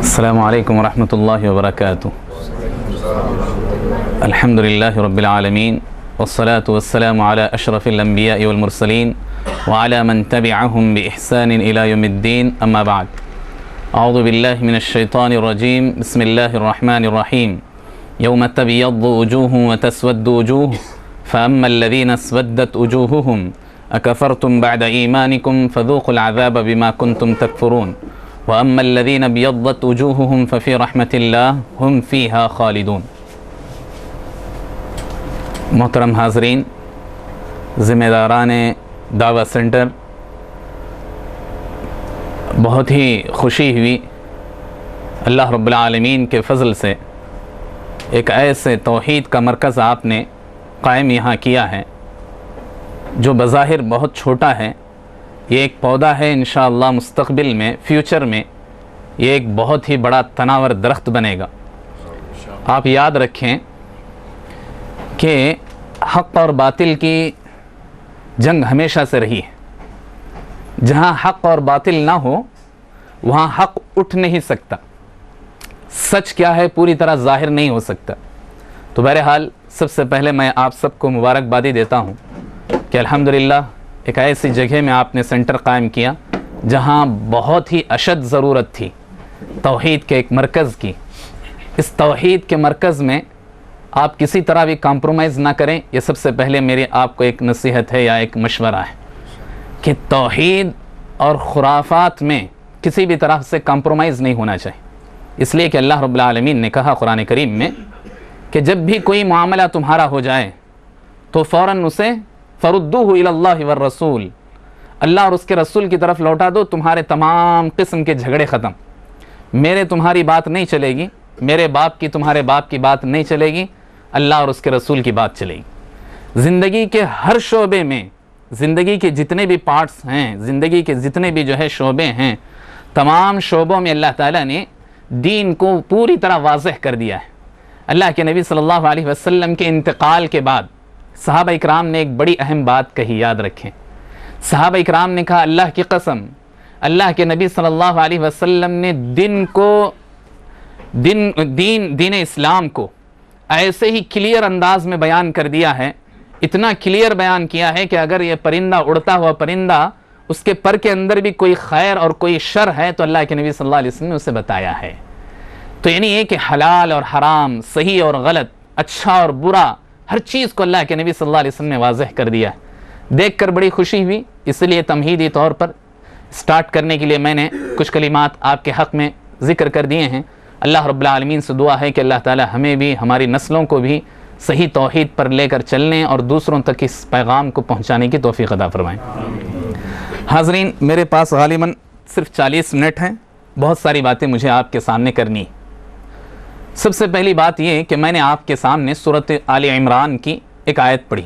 السلام علیکم ورحمۃ اللہ وبرکاتہ۔ الحمد للہ رب العالمین والصلاة والسلام علی اشرف الانبیاء والمرسلین وعلی من تبعهم بإحسان الى یوم الدین، اما بعد۔ اعوذ باللہ من الشیطان الرجیم، بسم اللہ الرحمن الرحیم۔ یوم تبیض وجوہ وتسود وجوہ فاما الذین اسودت وجوہہم اکفرتم بعد ایمانکم فذوقوا العذاب بما کنتم تکفرون وَأَمَّا الَّذِينَ ابْيَضَّتْ وُجُوهُهُمْ فَفِي رَحْمَةِ اللَّهِ هُمْ فِيهَا خَالِدُونَ۔ محترم حاضرین، ذمہ داران دعویٰ سینٹر، بہت ہی خوشی ہوئی اللہ رب العالمین کے فضل سے ایک ایسے توحید کا مرکز آپ نے قائم یہاں کیا ہے جو بظاہر بہت چھوٹا ہے۔ یہ ایک پودا ہے، انشاءاللہ مستقبل میں، فیوچر میں یہ ایک بہت ہی بڑا تناور درخت بنے گا۔ آپ یاد رکھیں کہ حق اور باطل کی جنگ ہمیشہ سے رہی ہے۔ جہاں حق اور باطل نہ ہو وہاں حق اٹھ نہیں سکتا، سچ کیا ہے پوری طرح ظاہر نہیں ہو سکتا۔ تو بہرحال سب سے پہلے میں آپ سب کو مبارکبادی دیتا ہوں کہ الحمدللہ ایک ایسی جگہ میں آپ نے سینٹر قائم کیا جہاں بہت ہی اشد ضرورت تھی توحید کے ایک مرکز کی۔ اس توحید کے مرکز میں آپ کسی طرح بھی کمپرومائز نہ کریں، یہ سب سے پہلے میری آپ کو ایک نصیحت ہے یا ایک مشورہ ہے کہ توحید اور خرافات میں کسی بھی طرح سے کمپرومائز نہیں ہونا چاہیے، اس لیے کہ اللہ رب العالمین نے کہا قرآن کریم میں کہ جب بھی کوئی معاملہ تمہارا ہو جائے تو فوراً اسے فردوہ الی اللہ والرسول، اللہ اور اس کے رسول کی طرف لوٹا دو، تمہارے تمام قسم کے جھگڑے ختم۔ میرے تمہاری بات نہیں چلے گی، میرے باپ کی تمہارے باپ کی بات نہیں چلے گی، اللہ اور اس کے رسول کی بات چلے گی۔ زندگی کے ہر شعبے میں، زندگی کے جتنے بھی پارٹس ہیں، زندگی کے جتنے بھی جو ہے شعبے ہیں، تمام شعبوں میں اللہ تعالیٰ نے دین کو پوری طرح واضح کر دیا ہے۔ اللہ کے نبی صلی اللہ علیہ وسلم کے انتقال کے بعد صحابہ اکرام نے ایک بڑی اہم بات کہی، یاد رکھیں۔ صحابہ اکرام نے کہا اللہ کی قسم، اللہ کے نبی صلی اللہ علیہ وسلم نے دین اسلام کو ایسے ہی کلیئر انداز میں بیان کر دیا ہے، اتنا کلیئر بیان کیا ہے کہ اگر یہ پرندہ اڑتا ہوا پرندہ اس کے پر کے اندر بھی کوئی خیر اور کوئی شر ہے تو اللہ کے نبی صلی اللہ علیہ وسلم نے اسے بتایا ہے۔ تو یعنی یہ کہ حلال اور حرام، صحیح اور غلط، اچھا اور برا، ہر چیز کو اللہ کے نبی صلی اللہ علیہ وسلم نے واضح کر دیا ہے۔ دیکھ کر بڑی خوشی ہوئی، اس لیے تمہیدی طور پر سٹارٹ کرنے کے لیے میں نے کچھ کلمات آپ کے حق میں ذکر کر دیے ہیں۔ اللہ رب العالمین سے دعا ہے کہ اللہ تعالی ہمیں بھی، ہماری نسلوں کو بھی صحیح توحید پر لے کر چلنے اور دوسروں تک اس پیغام کو پہنچانے کی توفیق عطا فرمائیں۔ حاضرین، میرے پاس غالباً صرف 40 منٹ ہیں، بہت ساری باتیں مجھے آپ کے سامنے کرنی۔ سب سے پہلی بات یہ کہ میں نے آپ کے سامنے سورۃ آل عمران کی ایک آیت پڑھی۔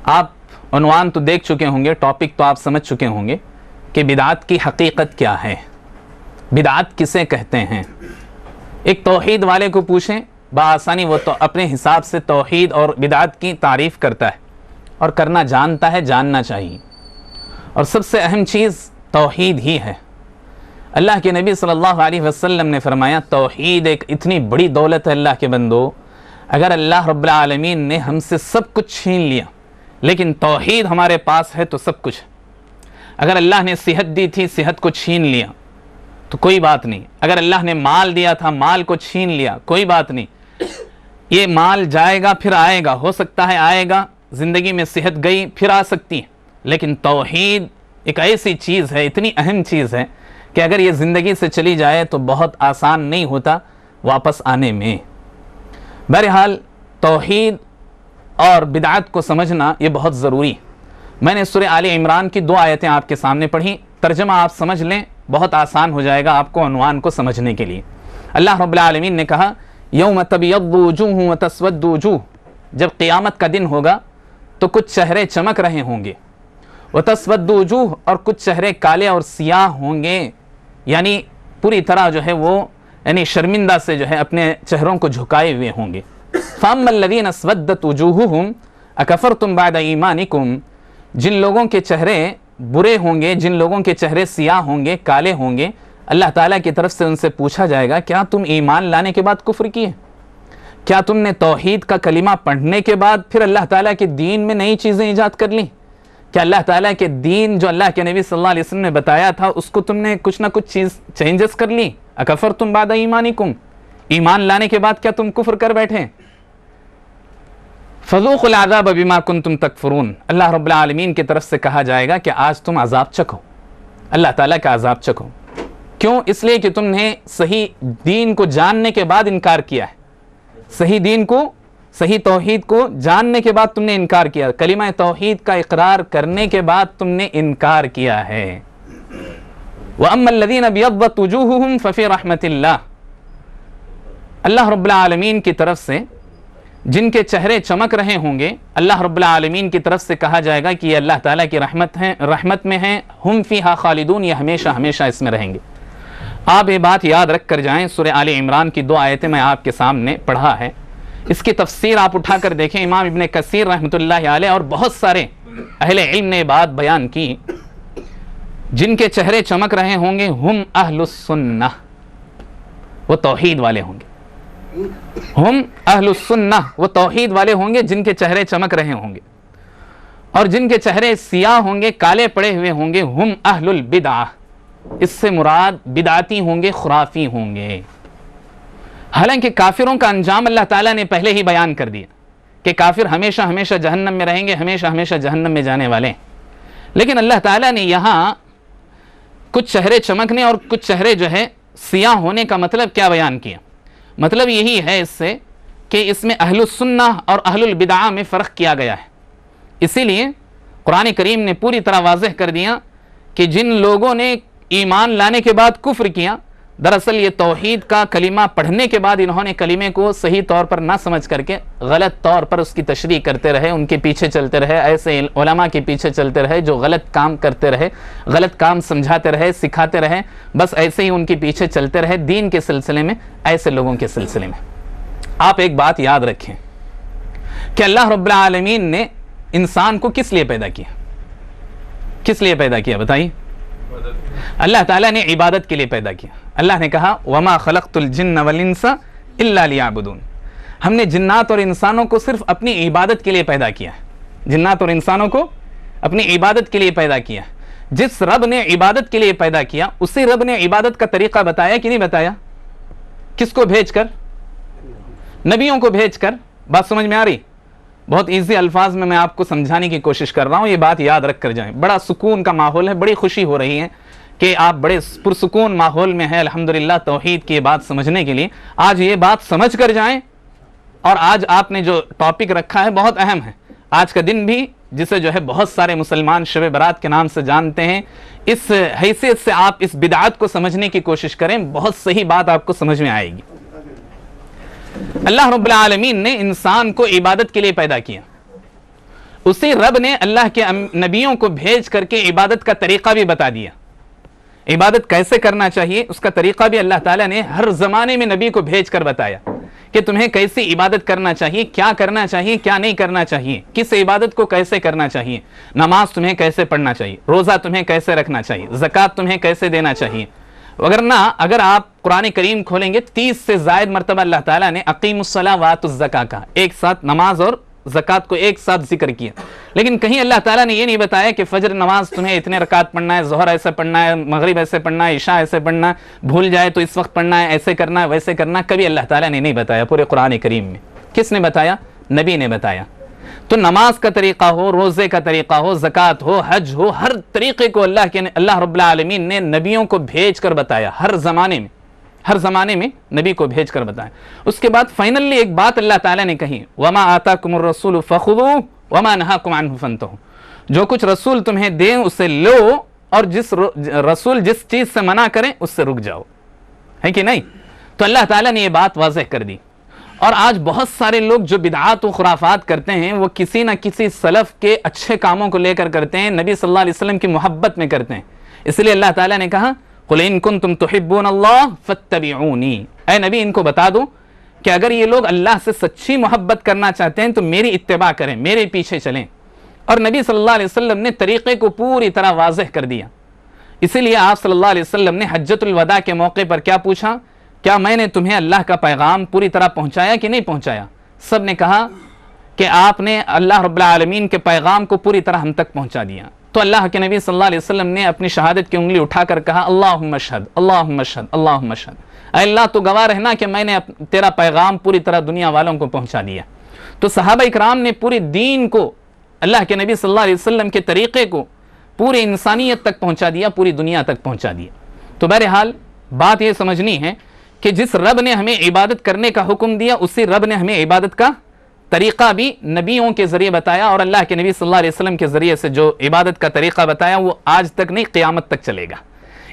آپ عنوان تو دیکھ چکے ہوں گے، ٹاپک تو آپ سمجھ چکے ہوں گے کہ بدعت کی حقیقت کیا ہے، بدعت کسے کہتے ہیں۔ ایک توحید والے کو پوچھیں، بآسانی وہ تو اپنے حساب سے توحید اور بدعت کی تعریف کرتا ہے اور کرنا جانتا ہے، جاننا چاہیے۔ اور سب سے اہم چیز توحید ہی ہے۔ اللہ کے نبی صلی اللہ علیہ وسلم نے فرمایا توحید ایک اتنی بڑی دولت ہے اللہ کے بندو، اگر اللہ رب العالمین نے ہم سے سب کچھ چھین لیا لیکن توحید ہمارے پاس ہے تو سب کچھ۔ اگر اللہ نے صحت دی تھی، صحت کو چھین لیا تو کوئی بات نہیں۔ اگر اللہ نے مال دیا تھا، مال کو چھین لیا، کوئی بات نہیں۔ یہ مال جائے گا پھر آئے گا، ہو سکتا ہے آئے گا، زندگی میں صحت گئی پھر آ سکتی ہے، لیکن توحید ایک ایسی چیز ہے، اتنی اہم چیز ہے کہ اگر یہ زندگی سے چلی جائے تو بہت آسان نہیں ہوتا واپس آنے میں۔ بہرحال توحید اور بدعت کو سمجھنا یہ بہت ضروری ہے۔ میں نے سورہ آل عمران کی 2 آیتیں آپ کے سامنے پڑھی، ترجمہ آپ سمجھ لیں، بہت آسان ہو جائے گا آپ کو عنوان کو سمجھنے کے لیے۔ اللہ رب العالمین نے کہا یوم تبیض وجوہ وتسود وجوہ، جب قیامت کا دن ہوگا تو کچھ چہرے چمک رہے ہوں گے، وتسود وجوہ، اور کچھ چہرے کالے اور سیاہ ہوں گے، یعنی پوری طرح جو ہے وہ یعنی شرمندہ سے جو ہے اپنے چہروں کو جھکائے ہوئے ہوں گے۔ فَأَمَّا الَّذِينَ اسْوَدَّتْ وُجُوهُهُمْ أَكَفَرْتُمْ بَعْدَ إِيمَانِكُمْ، جن لوگوں کے چہرے برے ہوں گے، جن لوگوں کے چہرے سیاہ ہوں گے، کالے ہوں گے، اللہ تعالیٰ کی طرف سے ان سے پوچھا جائے گا کیا تم ایمان لانے کے بعد کفر کیے؟ کیا تم نے توحید کا کلمہ پڑھنے کے بعد پھر اللہ تعالیٰ کے دین میں نئی چیزیں ایجاد کر لیں؟ کیا اللہ تعالیٰ کے دین جو اللہ کے نبی صلی اللہ علیہ وسلم نے بتایا تھا اس کو تم نے کچھ نہ کچھ چیز چینجز کر لی؟ اکفرتم بعد ایمانکم، ایمان لانے کے بعد کیا تم کفر کر بیٹھے؟ فذوقوا العذاب بما کنتم تکفرون، اللہ رب العالمین کی طرف سے کہا جائے گا کہ آج تم عذاب چکھو، اللہ تعالیٰ کا عذاب چکھو۔ کیوں؟ اس لیے کہ تم نے صحیح دین کو جاننے کے بعد انکار کیا ہے، صحیح دین کو، صحیح توحید کو جاننے کے بعد تم نے انکار کیا، کلمہ توحید کا اقرار کرنے کے بعد تم نے انکار کیا ہے۔ وَأَمَّا الَّذِينَ ابْيَضَّتْ وُجُوهُهُمْ فَفِي رَحْمَةِ اللَّهِ، اللہ رب العالمین کی طرف سے جن کے چہرے چمک رہے ہوں گے، اللہ رب العالمین کی طرف سے کہا جائے گا کہ یہ اللہ تعالیٰ کی رحمت میں ہیں، ہم فیہا خالدون، یہ ہمیشہ ہمیشہ اس میں رہیں گے۔ آپ یہ بات یاد رکھ کر جائیں، سورہ آل عمران کی 2 آیتیں میں آپ کے سامنے پڑھا ہے، اس کی تفسیر آپ اٹھا کر دیکھیں، امام ابن کثیر رحمۃ اللہ علیہ اور بہت سارے اہل علم نے بات بیان کی، جن کے چہرے چمک رہے ہوں گے ہم اہل السنہ، وہ توحید والے ہوں گے، ہم اہل السنہ، وہ توحید والے ہوں گے جن کے چہرے چمک رہے ہوں گے، اور جن کے چہرے سیاہ ہوں گے، کالے پڑے ہوئے ہوں گے، ہم اہل البدعہ، اس سے مراد بدعتی ہوں گے، خرافی ہوں گے۔ حالانکہ کافروں کا انجام اللہ تعالیٰ نے پہلے ہی بیان کر دیا کہ کافر ہمیشہ ہمیشہ جہنم میں رہیں گے، ہمیشہ ہمیشہ جہنم میں جانے والے ہیں، لیکن اللہ تعالیٰ نے یہاں کچھ چہرے چمکنے اور کچھ چہرے جو ہے سیاہ ہونے کا مطلب کیا بیان کیا؟ مطلب یہی ہے اس سے کہ اس میں اہل السنہ اور اہل البدعہ میں فرق کیا گیا ہے، اسی لیے قرآن کریم نے پوری طرح واضح کر دیا کہ جن لوگوں نے ایمان لانے کے بعد کفر کیا، دراصل یہ توحید کا کلمہ پڑھنے کے بعد انہوں نے کلمے کو صحیح طور پر نہ سمجھ کر کے غلط طور پر اس کی تشریح کرتے رہے، ان کے پیچھے چلتے رہے، ایسے علماء کے پیچھے چلتے رہے جو غلط کام کرتے رہے، غلط کام سمجھاتے رہے، سکھاتے رہے، بس ایسے ہی ان کے پیچھے چلتے رہے دین کے سلسلے میں، ایسے لوگوں کے سلسلے میں۔ آپ ایک بات یاد رکھیں کہ اللہ رب العالمین نے انسان کو کس لیے پیدا کیا؟ کس لیے پیدا کیا بتائیے؟ اللہ تعالیٰ نے عبادت کے لیے پیدا کیا۔ اللہ نے کہا وَمَا خَلَقْتُ الْجِنَّ وَالْإِنسَ إِلَّا لِيَعْبُدُونَ، ہم نے جنات اور انسانوں کو صرف اپنی عبادت کے لیے پیدا کیا ہے، جنات اور انسانوں کو اپنی عبادت کے لیے پیدا کیا۔ جس رب نے عبادت کے لیے پیدا کیا اسی رب نے عبادت کا طریقہ بتایا کہ نہیں بتایا؟ کس کو بھیج کر؟ نبیوں کو بھیج کر۔ بات سمجھ میں آ رہی؟ بہت ایزی الفاظ میں آپ کو سمجھانے کی کوشش کر رہا ہوں، یہ بات یاد رکھ کر جائیں۔ بڑا سکون کا ماحول ہے، بڑی خوشی ہو رہی ہے کہ آپ بڑے پرسکون ماحول میں ہیں الحمدللہ توحید کی بات سمجھنے کے لیے۔ آج یہ بات سمجھ کر جائیں، اور آج آپ نے جو ٹاپک رکھا ہے بہت اہم ہے۔ آج کا دن بھی جسے جو ہے بہت سارے مسلمان شب برات کے نام سے جانتے ہیں، اس حیثیت سے آپ اس بدعت کو سمجھنے کی کوشش کریں، بہت صحیح بات آپ کو سمجھ میں آئے گی۔ اللہ رب العالمین نے انسان کو عبادت کے لیے پیدا کیا، اسی رب نے اللہ کے نبیوں کو بھیج کر کے عبادت کا طریقہ بھی بتا دیا، عبادت کیسے کرنا چاہیے اس کا طریقہ بھی اللہ تعالیٰ نے ہر زمانے میں نبی کو بھیج کر بتایا کہ تمہیں کیسی عبادت کرنا چاہیے، کیا کرنا چاہیے، کیا نہیں کرنا چاہیے، کس عبادت کو کیسے کرنا چاہیے، نماز تمہیں کیسے پڑھنا چاہیے، روزہ تمہیں کیسے رکھنا چاہیے، زکوٰۃ تمہیں کیسے دینا چاہیے۔ وگرنہ اگر آپ قرآن کریم کھولیں گے 30 سے زائد مرتبہ اللہ تعالیٰ نے اقیموا الصلاۃ وآتوا الزکاۃ کا ایک ساتھ نماز اور زکوٰۃ کو ایک ساتھ ذکر کیا، لیکن کہیں اللہ تعالیٰ نے یہ نہیں بتایا کہ فجر نماز تمہیں اتنے رکعت پڑھنا ہے، ظہر ایسے پڑھنا ہے، مغرب ایسے پڑھنا ہے، عشاء ایسے پڑھنا ہے، بھول جائے تو اس وقت پڑھنا ہے، ایسے کرنا ہے، ویسے کرنا ہے۔ کبھی اللہ تعالیٰ نے نہیں بتایا پورے قرآن کریم میں۔ کس نے بتایا؟ نبی نے بتایا۔ تو نماز کا طریقہ ہو، روزے کا طریقہ ہو، زکوٰۃ ہو، حج ہو، ہر طریقے کو اللہ رب العالمین نے نبیوں کو بھیج کر بتایا، ہر زمانے میں نبی کو بھیج کر بتایا۔ اس کے بعد فائنلی ایک بات اللہ تعالیٰ نے کہی وَمَا آتَاكُمُ الرَّسُولُ فَخُذُوهُ وَمَا نَهَاكُمْ عَنْهُ فَانْتَهُوا، جو کچھ رسول تمہیں دیں اسے لو، اور جس رسول جس چیز سے منع کریں اس سے رک جاؤ، ہے کہ نہیں؟ تو اللہ تعالیٰ نے یہ بات واضح کر دی۔ اور آج بہت سارے لوگ جو بدعات و خرافات کرتے ہیں وہ کسی نہ کسی سلف کے اچھے کاموں کو لے کر کرتے ہیں، نبی صلی اللہ علیہ وسلم کی محبت میں کرتے ہیں۔ اس لیے اللہ تعالیٰ نے کہا قُلْ إِن كُنتُمْ تُحِبُّونَ اللَّهَ فَاتَّبِعُونِي، اے نبی ان کو بتا دو کہ اگر یہ لوگ اللہ سے سچی محبت کرنا چاہتے ہیں تو میری اتباع کریں، میرے پیچھے چلیں۔ اور نبی صلی اللہ علیہ وسلم نے طریقے کو پوری طرح واضح کر دیا۔ اسی لیے آپ صلی اللہ علیہ وسلم نے حجۃ الوداع کے موقع پر کیا پوچھا؟ کیا میں نے تمہیں اللہ کا پیغام پوری طرح پہنچایا کہ نہیں پہنچایا؟ سب نے کہا کہ آپ نے اللہ رب العالمین کے پیغام کو پوری طرح ہم تک پہنچا دیا۔ تو اللہ کے نبی صلی اللہ علیہ وسلم نے اپنی شہادت کی انگلی اٹھا کر کہا اللہم اشہد اللہم اشہد اللہم اشہد، اے اللہ تو گواہ رہنا کہ میں نے تیرا پیغام پوری طرح دنیا والوں کو پہنچا دیا۔ تو صحابہ اکرام نے پورے دین کو، اللہ کے نبی صلی اللہ علیہ وسلم کے طریقے کو پوری انسانیت تک پہنچا دیا، پوری دنیا تک پہنچا دیا۔ تو بہرحال بات یہ سمجھنی ہے کہ جس رب نے ہمیں عبادت کرنے کا حکم دیا، اسی رب نے ہمیں عبادت کا طریقہ بھی نبیوں کے ذریعے بتایا، اور اللہ کے نبی صلی اللہ علیہ وسلم کے ذریعے سے جو عبادت کا طریقہ بتایا وہ آج تک نہیں، قیامت تک چلے گا۔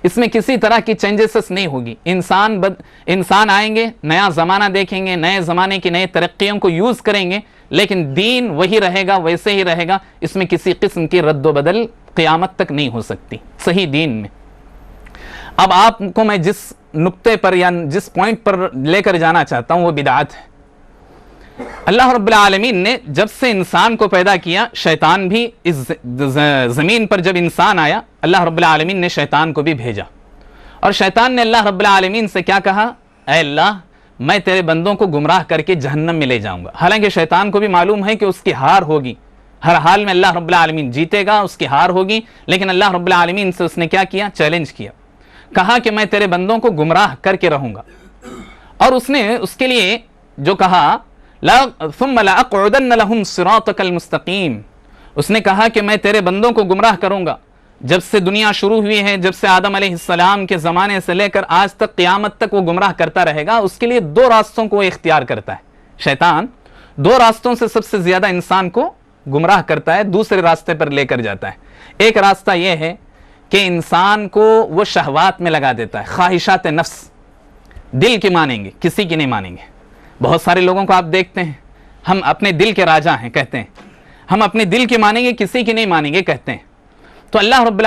اس میں کسی طرح کی چینجز نہیں ہوگی۔ انسان آئیں گے، نیا زمانہ دیکھیں گے، نئے زمانے کی نئے ترقیوں کو یوز کریں گے، لیکن دین وہی رہے گا، ویسے ہی رہے گا۔ اس میں کسی قسم کی رد و بدل قیامت تک نہیں ہو سکتی صحیح دین میں۔ اب آپ کو میں جس نقطے پر یا جس پوائنٹ پر لے کر جانا چاہتا ہوں وہ بدعت ہے۔ اللہ رب العالمین نے جب سے انسان کو پیدا کیا، شیطان بھی اس زمین پر جب انسان آیا، اللہ رب العالمین نے شیطان کو بھی بھیجا، اور شیطان نے اللہ رب العالمین سے کیا کہا؟ اے اللہ، میں تیرے بندوں کو گمراہ کر کے جہنم میں لے جاؤں گا۔ حالانکہ شیطان کو بھی معلوم ہے کہ اس کی ہار ہوگی، ہر حال میں اللہ رب العالمین جیتے گا، اس کی ہار ہوگی، لیکن اللہ رب العالمین سے اس نے کیا کیا؟ چیلنج کیا، کہا کہ میں تیرے بندوں کو گمراہ کر کے رہوں گا۔ اور اس نے اس کے لیے جو کہا ثم لأقعدن لهم صراطك المستقیم، اس نے کہا کہ میں تیرے بندوں کو گمراہ کروں گا۔ جب سے دنیا شروع ہوئی ہے، جب سے آدم علیہ السلام کے زمانے سے لے کر آج تک قیامت تک وہ گمراہ کرتا رہے گا۔ اس کے لیے دو راستوں کو وہ اختیار کرتا ہے۔ شیطان دو راستوں سے سب سے زیادہ انسان کو گمراہ کرتا ہے، دوسرے راستے پر لے کر جاتا ہے۔ ایک راستہ یہ ہے کہ انسان کو وہ شہوات میں لگا دیتا ہے، خواہشات نفس، دل کی مانیں گے، کسی کی نہیں مانیں گے۔ بہت سارے لوگوں کو آپ دیکھتے ہیں، ہم اپنے دل کے راجہ ہیں کہتے ہیں، ہم اپنے دل کی مانیں گے، کسی کی نہیں مانیں گے کہتے ہیں۔ تو اللہ رب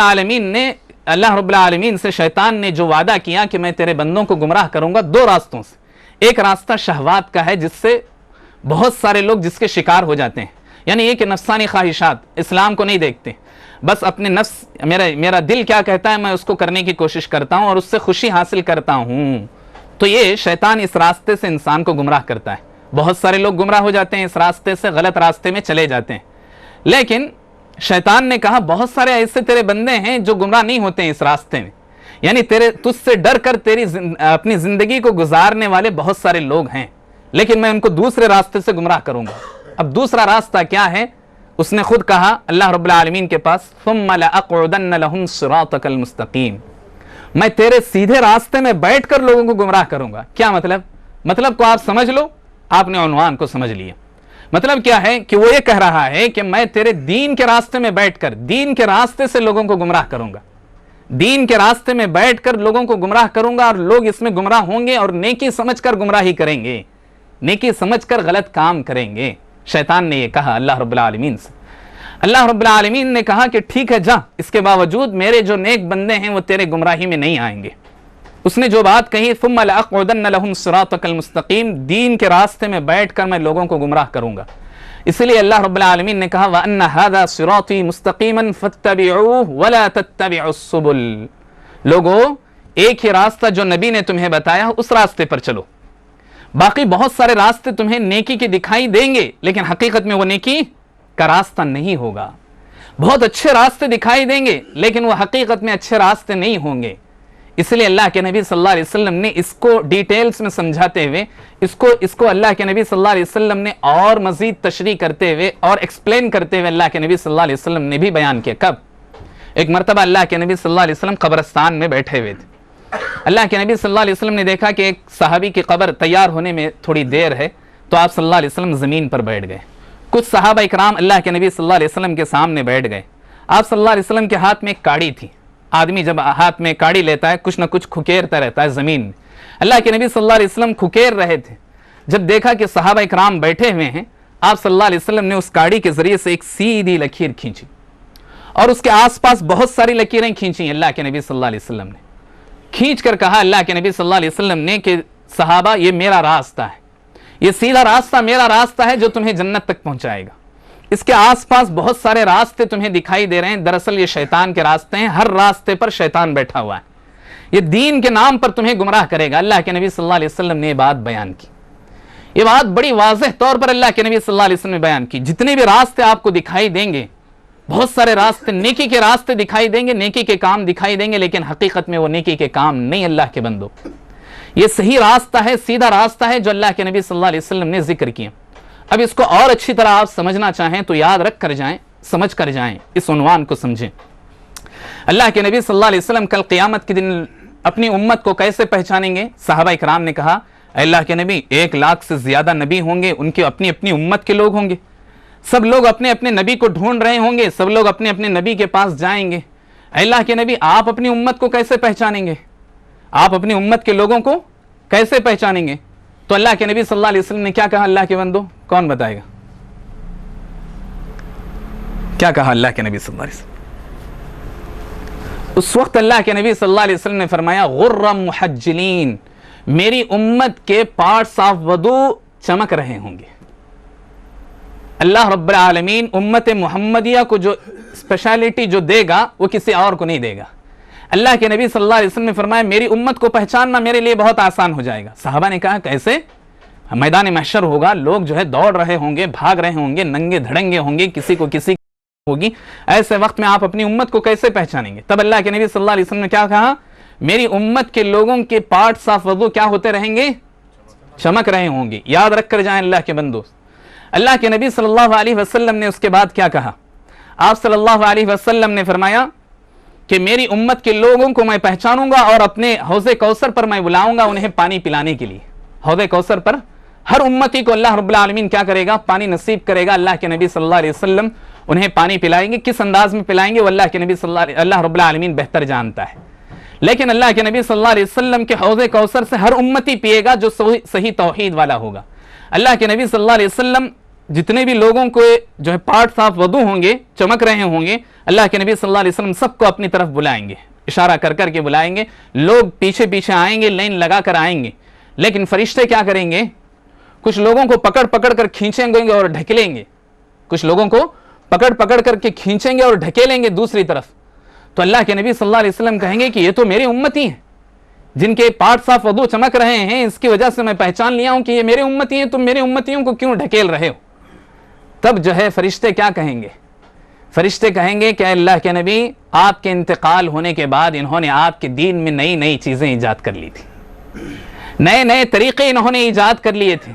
العالمین سے شیطان نے جو وعدہ کیا کہ میں تیرے بندوں کو گمراہ کروں گا، دو راستوں سے۔ ایک راستہ شہوات کا ہے، جس سے بہت سارے لوگ جس کے شکار ہو جاتے ہیں، یعنی یہ کہ نفسانی خواہشات، اسلام کو نہیں دیکھتے، بس اپنے نفس، میرا دل کیا کہتا ہے میں اس کو کرنے کی کوشش کرتا ہوں اور اس سے خوشی حاصل کرتا ہوں۔ تو یہ شیطان اس راستے سے انسان کو گمراہ کرتا ہے۔ بہت سارے لوگ گمراہ ہو جاتے ہیں اس راستے سے، غلط راستے میں چلے جاتے ہیں۔ لیکن شیطان نے کہا بہت سارے ایسے تیرے بندے ہیں جو گمراہ نہیں ہوتے ہیں اس راستے میں، یعنی تجھ سے ڈر کر اپنی زندگی کو گزارنے والے بہت سارے لوگ ہیں، لیکن میں ان کو دوسرے راستے سے گمراہ کروں گا۔ اب دوسرا راستہ کیا ہے؟ اس نے خود کہا اللہ رب العالمین کے پاس ثم لأقعدن لهم صراطك المستقیم، میں تیرے سیدھے راستے میں بیٹھ کر لوگوں کو گمراہ کروں گا۔ کیا مطلب کو آپ سمجھ لو، آپ نے عنوان کو سمجھ لیا۔ مطلب کیا ہے کہ وہ یہ کہہ رہا ہے کہ میں تیرے دین کے راستے میں بیٹھ کر دین کے راستے سے لوگوں کو گمراہ کروں گا، دین کے راستے میں بیٹھ کر لوگوں کو گمراہ کروں گا، اور لوگ اس میں گمراہ ہوں گے اور نیکی سمجھ کر گمراہی کریں گے، نیکی سمجھ کر غلط کام کریں گے۔ شیطان نے یہ کہا اللہ رب العالمین سے۔ اللہ رب العالمین نے کہا کہ ٹھیک ہے جا، اس کے باوجود میرے جو نیک بندے ہیں وہ تیرے گمراہی میں نہیں آئیں گے۔ اس نے جو بات کہی ثم لأقعدن لهم صراطك المستقیم، دین کے راستے میں بیٹھ کر میں لوگوں کو گمراہ کروں گا۔ اس لیے اللہ رب العالمین نے کہا وَأَنَّ هَذَا صِرَاطِي مُسْتَقِيمًا فَاتَّبِعُوهُ وَلَا تَتَّبِعُوا السُّبُلَ، لوگو ایک ہی راستہ جو نبی نے تمہیں بتایا اس راستے پر چلو، باقی بہت سارے راستے تمہیں نیکی کے دکھائی دیں گے لیکن حقیقت میں وہ نیکی کا راستہ نہیں ہوگا۔ بہت اچھے راستے دکھائی دیں گے لیکن وہ حقیقت میں اچھے راستے نہیں ہوں گے۔ اس لیے اللہ کے نبی صلی اللہ علیہ وسلم نے اس کو ڈیٹیلز میں سمجھاتے ہوئے اس کو اللہ کے نبی صلی اللہ علیہ وسلم نے اور مزید تشریح کرتے ہوئے اور ایکسپلین کرتے ہوئے اللہ کے نبی صلی اللہ علیہ وسلم نے بھی بیان کیا۔ کب؟ ایک مرتبہ اللہ کے نبی صلی اللہ علیہ وسلم قبرستان میں بیٹھے ہوئے تھے۔ اللہ کے نبی صلی اللہ علیہ وسلم نے دیکھا کہ ایک صحابی کی قبر تیار ہونے میں تھوڑی دیر ہے، تو آپ صلی اللہ علیہ وسلم زمین پر بیٹھ گئے۔ کچھ صحابہ اکرام اللہ کے نبی صلی اللہ علیہ وسلم کے سامنے بیٹھ گئے۔ آپ صلی اللہ علیہ وسلم کے ہاتھ میں ایک کاڑی تھی۔ آدمی جب ہاتھ میں کاڑی لیتا ہے کچھ نہ کچھ کھکیرتا رہتا ہے زمین میں۔ اللہ کے نبی صلی اللہ علیہ وسلم کھکیر رہے تھے۔ جب دیکھا کہ صحابہ اکرام بیٹھے ہوئے ہیں، آپ صلی اللہ علیہ وسلم نے اس کاڑی کے ذریعے سے ایک سیدھی لکیر کھینچی اور اس کے آس پاس بہت ساری لکیریں کھینچی۔ اللہ کے نبی صلی اللہ علیہ وسلم نے کھینچ کر کہا اللہ کے نبی صلی اللہ علیہ وسلم نے کہ صحابہ یہ میرا راستہ ہے، یہ سیدھا راستہ میرا راستہ ہے جو تمہیں جنت تک پہنچائے گا۔ اس کے آس پاس بہت سارے راستے تمہیں دکھائی دے رہے ہیں، دراصل یہ شیطان کے راستے ہیں، ہر راستے پر شیطان بیٹھا ہوا ہے، یہ دین کے نام پر تمہیں گمراہ کرے گا۔ اللہ کے نبی صلی اللہ علیہ وسلم نے یہ بات بیان کی، یہ بات بڑی واضح طور پر اللہ کے نبی صلی اللہ علیہ وسلم نے بیان کی۔ جتنے بھی راستے آپ کو دکھائی دیں گے، بہت سارے راستے، نیکی کے راستے دکھائی دیں گے، نیکی کے کام دکھائی دیں گے، لیکن حقیقت میں وہ نیکی کے کام نہیں۔ اللہ کے بندو، یہ صحیح راستہ ہے، سیدھا راستہ ہے جو اللہ کے نبی صلی اللہ علیہ وسلم نے ذکر کیا۔ اب اس کو اور اچھی طرح آپ سمجھنا چاہیں تو یاد رکھ کر جائیں، سمجھ کر جائیں، اس عنوان کو سمجھیں۔ اللہ کے نبی صلی اللہ علیہ وسلم کل قیامت کے دن اپنی امت کو کیسے پہچانیں گے؟ صحابہ اکرام نے کہا، اے اللہ کے نبی 1 لاکھ سے زیادہ نبی ہوں گے، ان کے اپنی اپنی امت کے لوگ ہوں گے، سب لوگ اپنے اپنے نبی کو ڈھونڈ رہے ہوں گے، سب لوگ اپنے اپنے نبی کے پاس جائیں گے۔ اے اللہ کے نبی آپ اپنی امت کو کیسے پہچانیں گے؟ آپ اپنی امت کے لوگوں کو کیسے پہچانیں گے؟ تو اللہ کے نبی صلی اللہ علیہ وسلم نے کیا کہا؟ اللہ کے بندو کون بتائے گا کیا کہا اللہ کے نبی صلی اللہ علیہ وسلم؟ اس وقت اللہ کے نبی صلی اللہ علیہ وسلم نے فرمایا، غرم محجلین، میری امت کے پارٹس آف وضو چمک رہے ہوں گے۔ اللہ رب العالمین امت محمدیہ کو جو اسپیشلٹی جو دے گا وہ کسی اور کو نہیں دے گا۔ اللہ کے نبی صلی اللہ علیہ وسلم نے فرمایا، میری امت کو پہچاننا میرے لیے بہت آسان ہو جائے گا۔ صحابہ نے کہا کیسے؟ میدان محشر ہوگا، لوگ جو ہے دوڑ رہے ہوں گے، بھاگ رہے ہوں گے، ننگے دھڑنگے ہوں گے، کسی کو کسی ہوگی، ایسے وقت میں آپ اپنی امت کو کیسے پہچانیں گے؟ تب اللہ کے نبی صلی اللہ علیہ وسلم نے کیا کہا؟ میری امت کے لوگوں کے پارٹس آف وضو کیا ہوتے رہیں گے؟ چمک رہے ہوں گے۔ یاد رکھ کر جائیں اللہ کے بندو۔ اللہ کے نبی صلی اللہ علیہ وسلم نے اس کے بعد کیا کہا؟ آپ صلی اللہ علیہ وسلم نے فرمایا کہ میری امت کے لوگوں کو میں پہچانوں گا اور اپنے حوض کوثر پر میں بلاؤں گا انہیں پانی پلانے کے لیے۔ حوض کوثر پر ہر امتی کو اللہ رب العالمین کیا کرے گا؟ پانی نصیب کرے گا۔ اللہ کے نبی صلی اللہ علیہ وسلم انہیں پانی پلائیں گے، کس انداز میں پلائیں گے وہ اللہ کے نبی اللہ رب العالمین بہتر جانتا ہے، لیکن اللہ کے نبی صلی اللہ علیہ وسلم کے حوض کوثر سے ہر امتی پیے گا جو صحیح توحید والا ہوگا۔ اللہ کے نبی صلی اللہ علیہ وسلم جتنے بھی لوگوں کو جو ہے پارٹس آف وضو ہوں گے، چمک رہے ہوں گے، اللہ کے نبی صلی اللہ علیہ وسلم سب کو اپنی طرف بلائیں گے، اشارہ کر کر کے بلائیں گے، لوگ پیچھے پیچھے آئیں گے، لائن لگا کر آئیں گے، لیکن فرشتے کیا کریں گے؟ کچھ لوگوں کو پکڑ پکڑ کر کھینچیں گے اور ڈھکیلیں گے، کچھ لوگوں کو پکڑ پکڑ کر کے کھینچیں گے اور ڈھکیلیں گے دوسری طرف۔ تو اللہ کے نبی صلی اللہ علیہ وسلم کہیں گے کہ یہ تو میری امتی ہیں جن کے پارٹس آف وضو چمک رہے ہیں، اس کی وجہ سے میں پہچان لیا ہوں کہ یہ میرے امتی ہیں، تم میرے امتیوں کو کیوں ڈھکیل رہے ہو؟ تب جو ہے فرشتے کیا کہیں گے؟ فرشتے کہیں گے کہ اے اللہ کے نبی آپ کے انتقال ہونے کے بعد انہوں نے آپ کے دین میں نئی نئی چیزیں ایجاد کر لی تھی، نئے نئے طریقے انہوں نے ایجاد کر لیے تھے۔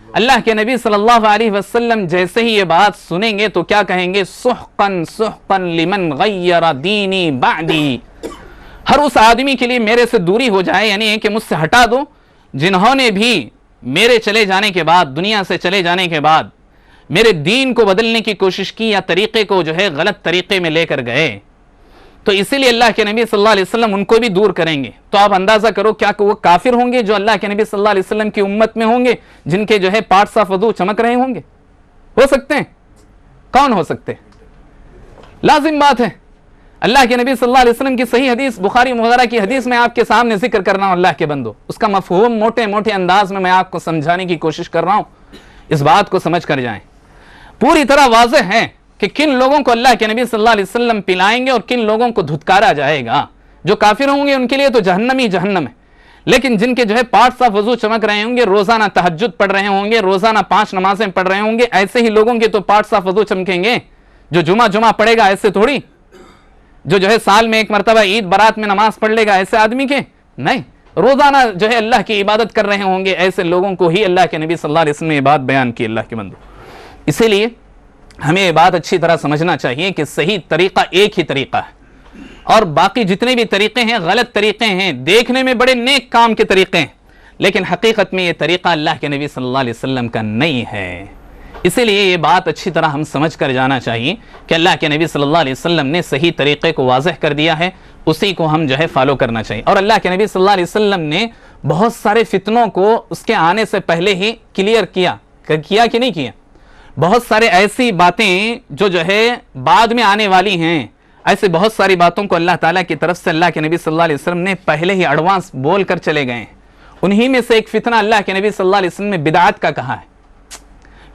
اللہ کے نبی صلی اللہ علیہ وسلم جیسے ہی یہ بات سنیں گے تو کیا کہیں گے؟ سحقن سحقن لمن غیر دینی بعدی، ہر اس آدمی کے لیے میرے سے دوری ہو جائے، یعنی کہ مجھ سے ہٹا دو جنہوں نے بھی میرے چلے جانے کے بعد، دنیا سے چلے جانے کے بعد میرے دین کو بدلنے کی کوشش کی یا طریقے کو جو ہے غلط طریقے میں لے کر گئے۔ تو اسی لیے اللہ کے نبی صلی اللہ علیہ وسلم ان کو بھی دور کریں گے۔ تو آپ اندازہ کرو کیا کہ وہ کافر ہوں گے جو اللہ کے نبی صلی اللہ علیہ وسلم کی امت میں ہوں گے، جن کے جو ہے پارٹس آف وضو چمک رہے ہوں گے؟ ہو سکتے ہیں؟ کون ہو سکتے؟ لازم بات ہے۔ اللہ کے نبی صلی اللہ علیہ وسلم کی صحیح حدیث، بخاری وغیرہ کی حدیث میں آپ کے سامنے ذکر کر رہا ہوں اللہ کے بندو، اس کا مفہوم موٹے موٹے انداز میں آپ کو سمجھانے کی کوشش کر رہا ہوں، اس بات کو سمجھ کر جائیں۔ پوری طرح واضح ہے کہ کن لوگوں کو اللہ کے نبی صلی اللہ علیہ وسلم پلائیں گے اور کن لوگوں کو دھتکارا جائے گا۔ جو کافر ہوں گے ان کے لیے تو جہنم ہی جہنم ہے، لیکن جن کے جو ہے پارٹس آف وضو چمک رہے ہوں گے، روزانہ تہجد پڑھ رہے ہوں گے، روزانہ 5 نمازیں پڑھ رہے ہوں گے، ایسے ہی لوگوں کے تو پارٹس آف وضو چمکیں گے۔ جو جمعہ پڑھے گا ایسے تھوڑی، جو ہے سال میں ایک مرتبہ عید برات میں نماز پڑھ لے گا ایسے آدمی کے نہیں، روزانہ جو ہے اللہ کی عبادت کر رہے ہوں گے، ایسے لوگوں کو ہی اللہ کے نبی صلی اللہ علیہ وسلم نے یہ بات بیان کی اللہ کے بندو۔ اسی لیے ہمیں یہ بات اچھی طرح سمجھنا چاہیے کہ صحیح طریقہ ایک ہی طریقہ ہے، اور باقی جتنے بھی طریقے ہیں غلط طریقے ہیں، دیکھنے میں بڑے نیک کام کے طریقے ہیں، لیکن حقیقت میں یہ طریقہ اللہ کے نبی صلی اللہ علیہ وسلم کا نہیں ہے۔ اسی لیے یہ بات اچھی طرح ہم سمجھ کر جانا چاہیے کہ اللہ کے نبی صلی اللہ علیہ وسلم نے صحیح طریقے کو واضح کر دیا ہے، اسی کو ہم جو ہے فالو کرنا چاہیے۔ اور اللہ کے نبی صلی اللہ علیہ وسلم نے بہت سارے فتنوں کو اس کے آنے سے پہلے ہی کلیئر کیا کہ نہیں کیا؟ بہت سارے ایسی باتیں جو ہے بعد میں آنے والی ہیں، ایسے بہت ساری باتوں کو اللہ تعالیٰ کی طرف سے اللہ کے نبی صلی اللہ علیہ وسلم نے پہلے ہی ایڈوانس بول کر چلے گئے ہیں۔ انہی میں سے ایک فتنہ اللہ کے نبی صلی اللہ علیہ وسلم نے بدعت کا کہا ہے۔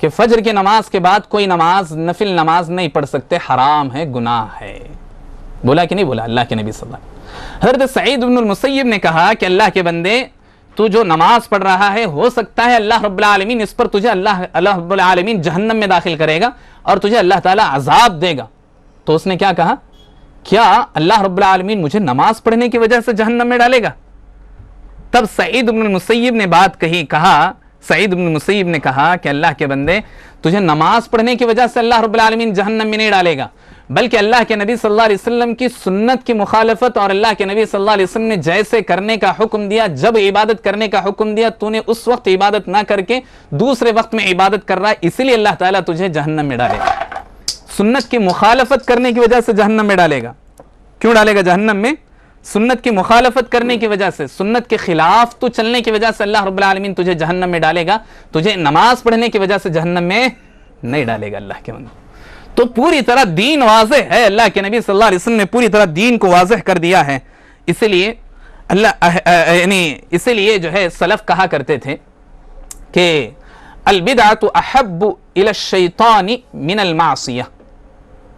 کہ فجر کی نماز کے بعد کوئی نماز نفل نماز نہیں پڑھ سکتے، حرام ہے، گناہ ہے. بولا کہ نہیں بولا اللہ کے نبی صلی اللہ علیہ وسلم؟ حضرت سعید بن المسیب نے کہا کہ اللہ کے بندے، تو جو نماز پڑھ رہا ہے، ہو سکتا ہے اللہ رب العالمین اس پر تجھے اللہ رب العالمین جہنم میں داخل کرے گا اور تجھے اللہ تعالیٰ عذاب دے گا. تو اس نے کیا کہا؟ کیا اللہ رب العالمین مجھے نماز پڑھنے کی وجہ سے جہنم میں ڈالے گا؟ تب سعید بن المسیب نے بات سعید بن المسیب نے کہا کہ اللہ کے بندے، تجھے نماز پڑھنے کی وجہ سے اللہ رب العالمین جہنم میں نہیں ڈالے گا، بلکہ اللہ کے نبی صلی اللہ علیہ وسلم کی سنت کی مخالفت اور اللہ کے نبی صلی اللہ علیہ وسلم نے جیسے کرنے کا حکم دیا، جب عبادت کرنے کا حکم دیا، تو نے اس وقت عبادت نہ کر کے دوسرے وقت میں عبادت کر رہا ہے، اسی لیے اللہ تعالیٰ تجھے جہنم میں ڈالے گا. سنت کی مخالفت کرنے کی وجہ سے جہنم میں ڈالے گا. کیوں ڈالے گا جہنم میں؟ سنت کی مخالفت کرنے کی وجہ سے، سنت کے خلاف تو چلنے کی وجہ سے اللہ رب العالمین تجھے جہنم میں ڈالے گا، تجھے نماز پڑھنے کی وجہ سے جہنم میں نہیں ڈالے گا اللہ کے بندے. تو پوری طرح دین واضح ہے، اللہ کے نبی صلی اللہ علیہ وسلم نے پوری طرح دین کو واضح کر دیا ہے. اسی لیے جو ہے سلف کہا کرتے تھے کہ البدعۃ احب الی الشیطان من المعصیہ،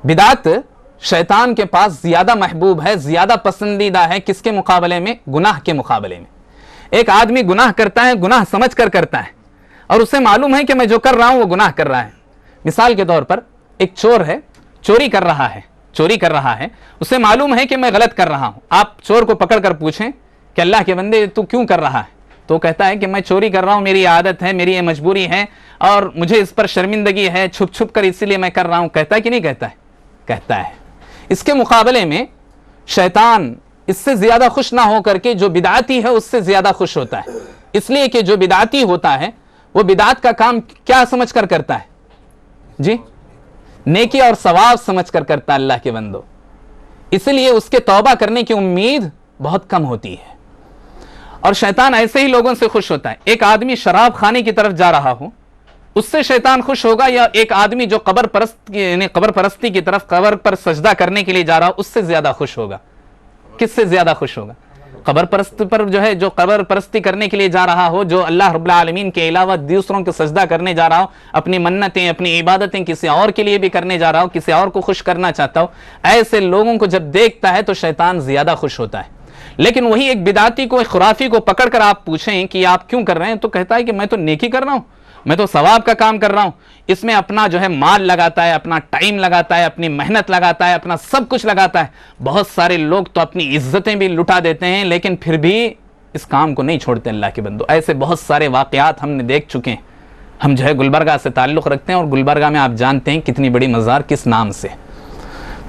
بدعت شیطان کے پاس زیادہ محبوب ہے، زیادہ پسندیدہ ہے. کس کے مقابلے میں؟ گناہ کے مقابلے میں. ایک آدمی گناہ کرتا ہے، گناہ سمجھ کر کرتا ہے، اور اسے معلوم ہے کہ میں جو کر رہا ہوں وہ گناہ کر رہا ہے. مثال کے طور پر ایک چور ہے، چوری کر رہا ہے، اسے معلوم ہے کہ میں غلط کر رہا ہوں. آپ چور کو پکڑ کر پوچھیں کہ اللہ کے بندے تو کیوں کر رہا ہے؟ تو کہتا ہے کہ میں چوری کر رہا ہوں، میری عادت ہے، میری یہ مجبوری ہے، اور مجھے اس پر شرمندگی ہے، چھپ چھپ کر اسی لیے میں کر رہا ہوں. کہتا ہے کہ نہیں کہتا ہے؟ کہتا ہے. اس کے مقابلے میں شیطان اس سے زیادہ خوش نہ ہو کر کے جو بدعتی ہے اس سے زیادہ خوش ہوتا ہے، اس لیے کہ جو بدعتی ہوتا ہے وہ بدعت کا کام کیا سمجھ کر کرتا ہے؟ جی، نیکی اور ثواب سمجھ کر کرتا ہے اللہ کے بندو. اس لیے اس کے توبہ کرنے کی امید بہت کم ہوتی ہے. اور شیطان ایسے ہی لوگوں سے خوش ہوتا ہے. ایک آدمی شراب خانے کی طرف جا رہا ہو، اس سے شیطان خوش ہوگا، یا ایک آدمی جو قبر پرستی کی طرف، قبر پر سجدہ کرنے کے لیے جا رہا ہو، اس سے زیادہ خوش ہوگا؟ کس سے زیادہ خوش ہوگا؟ قبر پرست پر جو قبر پرستی کرنے کے لیے جا رہا ہو، جو اللہ رب العالمین کے علاوہ دوسروں کے سجدہ کرنے جا رہا ہو، اپنی منتیں، اپنی عبادتیں کسی اور کے لیے بھی کرنے جا رہا ہو، کسی اور کو خوش کرنا چاہتا ہو، ایسے لوگوں کو جب دیکھتا ہے تو شیطان زیادہ خوش ہوتا ہے. لیکن وہی ایک بدعتی کو، ایک خرافی کو پکڑ کر آپ پوچھیں کہ آپ کیوں کر رہے ہیں، تو کہتا ہے کہ میں تو نیکی کر رہا ہوں، میں تو ثواب کا کام کر رہا ہوں. اس میں اپنا جو ہے مال لگاتا ہے، اپنا ٹائم لگاتا ہے، اپنی محنت لگاتا ہے، اپنا سب کچھ لگاتا ہے. بہت سارے لوگ تو اپنی عزتیں بھی لٹا دیتے ہیں لیکن پھر بھی اس کام کو نہیں چھوڑتے اللہ کے بندو. ایسے بہت سارے واقعات ہم نے دیکھ چکے ہیں. ہم جو ہے گلبرگہ سے تعلق رکھتے ہیں، اور گلبرگہ میں آپ جانتے ہیں کتنی بڑی مزار کس نام سے.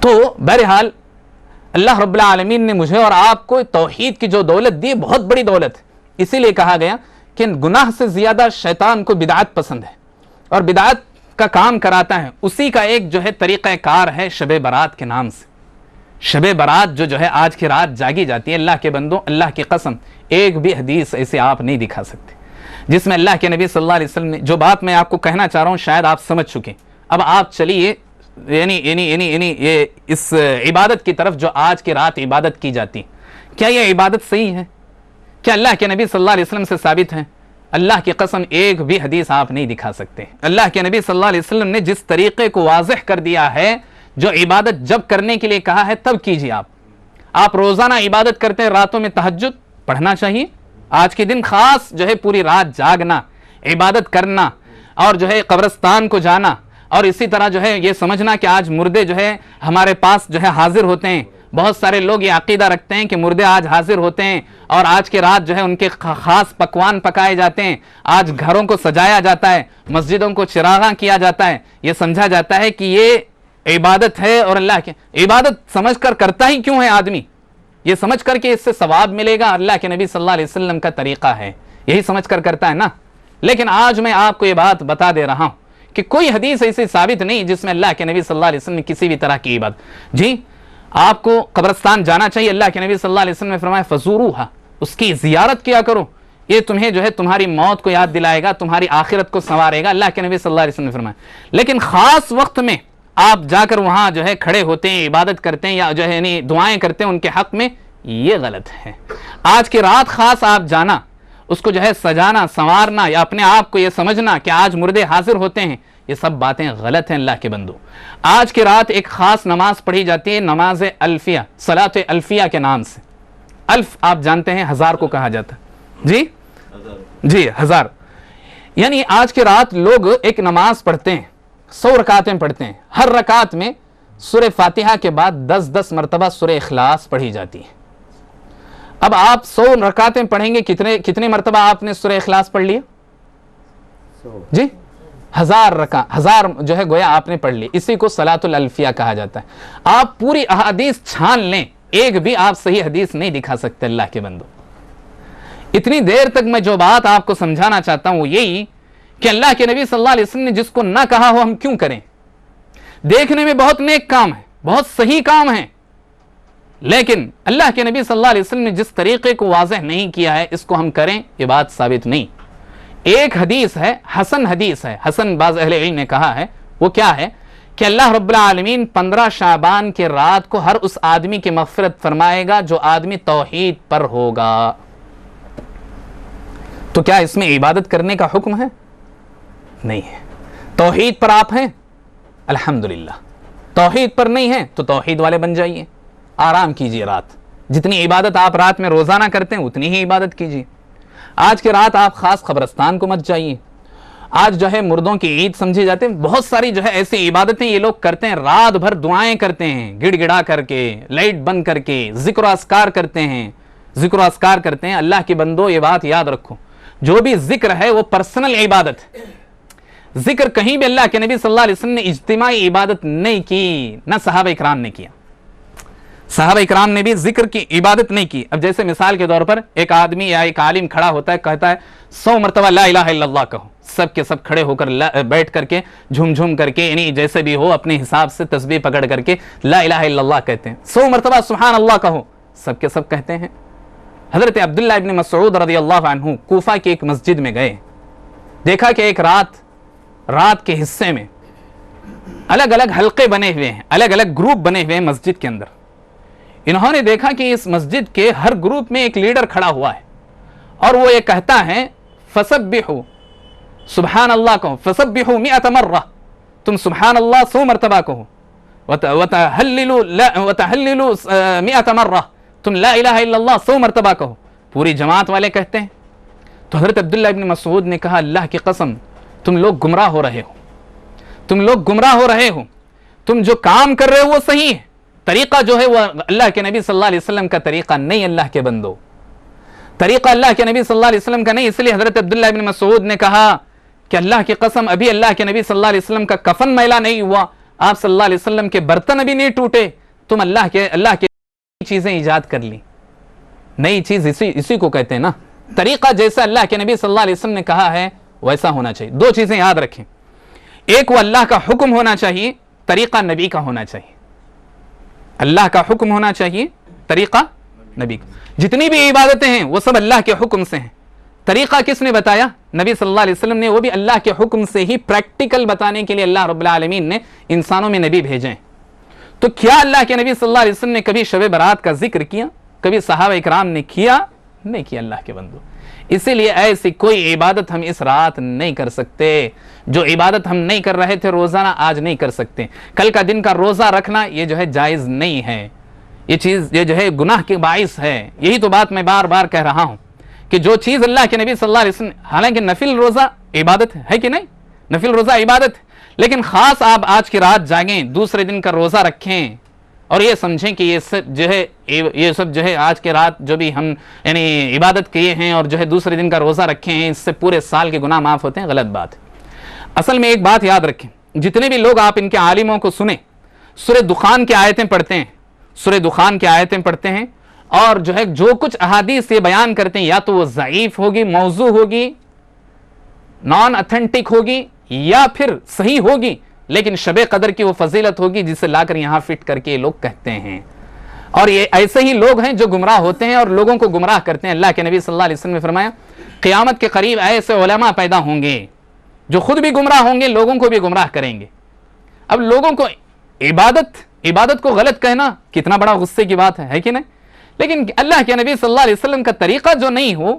تو بہرحال اللہ رب العالمین نے مجھے اور آپ کو توحید کی جو دولت دی، بہت بڑی دولت ہے. اسی لیے کہا گیا کہ گناہ سے زیادہ شیطان کو بدعت پسند ہے اور بدعت کا کام کراتا ہے. اسی کا ایک جو ہے طریقہ کار ہے شب برات کے نام سے. شب برات جو ہے آج کی رات جاگی جاتی ہے. اللہ کے بندوں، اللہ کی قسم ایک بھی حدیث ایسے آپ نہیں دکھا سکتے جس میں اللہ کے نبی صلی اللہ علیہ وسلم نے جو بات میں آپ کو کہنا چاہ رہا ہوں شاید آپ سمجھ چکے. اب آپ چلیے یہ اس عبادت کی طرف جو آج کی رات عبادت کی جاتی، کیا یہ عبادت صحیح ہے؟ کیا اللہ کے نبی صلی اللہ علیہ وسلم سے ثابت ہے؟ اللہ کی قسم ایک بھی حدیث آپ نہیں دکھا سکتے. اللہ کے نبی صلی اللہ علیہ وسلم نے جس طریقے کو واضح کر دیا ہے، جو عبادت جب کرنے کے لیے کہا ہے تب کیجیے. آپ روزانہ عبادت کرتے ہیں، راتوں میں تہجد پڑھنا چاہیے. آج کے دن خاص جو ہے پوری رات جاگنا، عبادت کرنا، اور جو ہے قبرستان کو جانا، اور اسی طرح جو ہے یہ سمجھنا کہ آج مردے جو ہے ہمارے پاس جو ہے حاضر ہوتے ہیں. بہت سارے لوگ یہ عقیدہ رکھتے ہیں کہ مردے آج حاضر ہوتے ہیں اور آج کی رات جو ہے ان کے خاص پکوان پکائے جاتے ہیں، آج گھروں کو سجایا جاتا ہے، مسجدوں کو چراغاں کیا جاتا ہے. یہ سمجھا جاتا ہے کہ یہ عبادت ہے، اور اللہ کی عبادت سمجھ کر کرتا ہی کیوں ہے آدمی؟ یہ سمجھ کر کہ اس سے ثواب ملے گا. اللہ کے نبی صلی اللہ علیہ وسلم کا طریقہ ہے، یہی سمجھ کر کرتا ہے نا. لیکن آج میں آپ کو یہ بات بتا دے رہا ہوں کہ کوئی حدیث ایسی ثابت نہیں جس میں اللہ کے نبی صلی اللہ علیہ وسلم نے کسی بھی طرح کی عبادت. جی، آپ کو قبرستان جانا چاہیے. اللہ کے نبی صلی اللہ علیہ وسلم نے فرمایا فزوروہا، اس کی زیارت کیا کرو، یہ تمہیں جو ہے تمہاری موت کو یاد دلائے گا، تمہاری آخرت کو سنوارے گا. اللہ کے نبی صلی اللہ علیہ وسلم نے فرمایا. لیکن خاص وقت میں آپ جا کر وہاں جو ہے کھڑے ہوتے ہیں، عبادت کرتے ہیں، یا جو ہے یعنی دعائیں کرتے ہیں ان کے حق میں، یہ غلط ہے. آج کی رات خاص آپ جانا اس کو جو ہے سجانا سنوارنا یا اپنے آپ کو یہ سمجھنا کہ آج مردے حاضر ہوتے ہیں، یہ سب باتیں غلط ہیں اللہ کے بندو۔ آج کی رات ایک خاص نماز پڑھی جاتی ہے، نماز الفیہ، صلاۃ الفیہ کے نام سے۔ الف آپ جانتے ہیں ہزار کو کہا جاتا ہے، جی ہزار، یعنی آج کی رات لوگ ایک نماز پڑھتے ہیں، 100 رکعتیں پڑھتے ہیں، ہر رکعت میں سورہ فاتحہ کے بعد 10 مرتبہ سورہ اخلاص پڑھی جاتی ہے۔ اب آپ 100 رکعتیں پڑھیں گے، کتنے مرتبہ آپ نے سورہ اخلاص پڑھ لیا؟ جی 1000 جو ہے گویا آپ نے پڑھ لی، اسی کو صلاۃ الالفیہ کہا جاتا ہے۔ آپ پوری احادیث چھان لیں، ایک بھی آپ صحیح حدیث نہیں دکھا سکتے اللہ کے بندو۔ اتنی دیر تک میں جو بات آپ کو سمجھانا چاہتا ہوں وہ یہی کہ اللہ کے نبی صلی اللہ علیہ وسلم نے جس کو نہ کہا ہو ہم کیوں کریں؟ دیکھنے میں بہت نیک کام ہے، بہت صحیح کام ہے، لیکن اللہ کے نبی صلی اللہ علیہ وسلم نے جس طریقے کو واضح نہیں کیا ہے اس کو ہم کریں، یہ بات ثابت نہیں۔ ایک حدیث ہے، حسن حدیث ہے، حسن بعض اہل علم نے کہا ہے، وہ کیا ہے کہ اللہ رب العالمین 15 شعبان کے رات کو ہر اس آدمی کی مغفرت فرمائے گا جو آدمی توحید پر ہوگا۔ تو کیا اس میں عبادت کرنے کا حکم ہے؟ نہیں ہے۔ توحید پر آپ ہیں؟ الحمدللہ۔ توحید پر نہیں ہیں تو توحید والے بن جائیے، آرام کیجئے رات، جتنی عبادت آپ رات میں روزانہ کرتے ہیں اتنی ہی عبادت کیجئے۔ آج کی رات آپ خاص قبرستان کو مت جائیے، آج جو ہے مردوں کی عید سمجھی جاتے ہیں، بہت ساری جو ہے ایسی عبادتیں یہ لوگ کرتے ہیں، رات بھر دعائیں کرتے ہیں، گڑ گڑا کر کے، لائٹ بند کر کے، ذکر و اذکار کرتے ہیں۔ اللہ کے بندو یہ بات یاد رکھو، جو بھی ذکر ہے وہ پرسنل عبادت ہے۔ ذکر کہیں بھی اللہ کے نبی صلی اللہ علیہ وسلم نے اجتماعی عبادت نہیں کی، نہ صحابہ اکرام نے کیا۔ صحابہ اکرام نے بھی ذکر کی عبادت نہیں کی۔ اب جیسے مثال کے طور پر ایک آدمی یا ایک عالم کھڑا ہوتا ہے، کہتا ہے 100 مرتبہ لا الہ الا اللہ کہو، سب کے سب کھڑے ہو کر بیٹھ کر کے جھوم جھوم کر کے، یعنی جیسے بھی ہو اپنے حساب سے تسبیح پکڑ کر کے لا الہ الا اللہ کہتے ہیں۔ 100 مرتبہ سبحان اللہ کہو، سب کے سب کہتے ہیں۔ حضرت عبداللہ ابن مسعود رضی اللہ عنہ کوفہ کی ایک مسجد میں گئے، دیکھا کہ ایک رات کے حصے میں الگ الگ حلقے بنے ہوئے ہیں، الگ الگ گروپ بنے ہوئے ہیں مسجد کے اندر۔ انہوں نے دیکھا کہ اس مسجد کے ہر گروپ میں ایک لیڈر کھڑا ہوا ہے اور وہ یہ کہتا ہے فسبحوا، سبحان اللہ کہو، فسبحوا 100 مرہ، تم سبحان اللہ 100 مرتبہ کہو، وتہللوا 100 مرہ، تم لا الہ الا اللہ 100 مرتبہ کہو۔ پوری جماعت والے کہتے ہیں۔ تو حضرت عبداللہ ابن مسعود نے کہا اللہ کی قسم تم لوگ گمراہ ہو رہے ہو، تم جو کام کر رہے ہو وہ صحیح ہے، طریقہ جو ہے وہ اللہ کے نبی صلی اللہ علیہ وسلم کا طریقہ نہیں، اللہ کے بندو، طریقہ اللہ کے نبی صلی اللہ علیہ وسلم کا نہیں۔ اس لیے حضرت عبداللہ ابن مسعود نے کہا کہ اللہ کی قسم ابھی اللہ کے نبی صلی اللہ علیہ وسلم کا کفن میلا نہیں ہوا، آپ صلی اللہ علیہ وسلم کے برتن ابھی نہیں ٹوٹے، تم اللہ کے چیزیں ایجاد کر لی۔ نئی چیز اسی کو کہتے ہیں نا، طریقہ جیسا اللہ کے نبی صلی اللہ علیہ وسلم نے کہا ہے ویسا ہونا چاہیے۔ دو چیزیں یاد رکھیں، ایک وہ اللہ کا حکم ہونا چاہیے، طریقہ نبی کا ہونا چاہیے۔ اللہ کا حکم ہونا چاہیے، طریقہ نبی کا۔ جتنی بھی عبادتیں ہیں وہ سب اللہ کے حکم سے ہیں۔ طریقہ کس نے بتایا؟ نبی صلی اللہ علیہ وسلم نے، وہ بھی اللہ کے حکم سے ہی، پریکٹیکل بتانے کے لیے اللہ رب العالمین نے انسانوں میں نبی بھیجے ہیں۔ تو کیا اللہ کے نبی صلی اللہ علیہ وسلم نے کبھی شب برات کا ذکر کیا؟ کبھی صحابہ اکرام نے کیا؟ نہیں کیا اللہ کے بندو۔ اسی لیے ایسی کوئی عبادت ہم اس رات نہیں کر سکتے، جو عبادت ہم نہیں کر رہے تھے روزانہ آج نہیں کر سکتے۔ کل کا دن کا روزہ رکھنا یہ جو ہے جائز نہیں ہے، یہ جو ہے گناہ کے باعث ہے۔ یہی تو بات میں بار بار کہہ رہا ہوں کہ جو چیز اللہ کے نبی صلی اللہ علیہ وسلم، حالانکہ نفل روزہ عبادت ہے کہ نہیں، نفل روزہ عبادت، لیکن خاص آپ آج کی رات جاگیں، دوسرے دن کا روزہ رکھیں اور یہ سمجھیں کہ یہ سب جو ہے آج کے رات جو بھی ہم یعنی عبادت کیے ہیں اور جو ہے دوسرے دن کا روزہ رکھے ہیں، اس سے پورے سال کے گناہ معاف ہوتے ہیں، غلط بات ہے۔ اصل میں ایک بات یاد رکھیں، جتنے بھی لوگ آپ ان کے عالموں کو سنیں، سورہ دخان کی آیتیں پڑھتے ہیں اور جو ہے جو کچھ احادیث یہ بیان کرتے ہیں یا تو وہ ضعیف ہوگی، موضوع ہوگی، نان اتھینٹک ہوگی، یا پھر صحیح ہوگی لیکن شب قدر کی وہ فضیلت ہوگی جسے لا کر یہاں فٹ کر کے یہ لوگ کہتے ہیں۔ اور یہ ایسے ہی لوگ ہیں جو گمراہ ہوتے ہیں اور لوگوں کو گمراہ کرتے ہیں۔ اللہ کے نبی صلی اللہ علیہ وسلم نے فرمایا قیامت کے قریب ایسے علماء پیدا ہوں گے جو خود بھی گمراہ ہوں گے، لوگوں کو بھی گمراہ کریں گے۔ اب لوگوں کو عبادت کو غلط کہنا کتنا بڑا غصے کی بات ہے کہ نہیں؟ لیکن اللہ کے نبی صلی اللہ علیہ وسلم کا طریقہ جو نہیں ہو،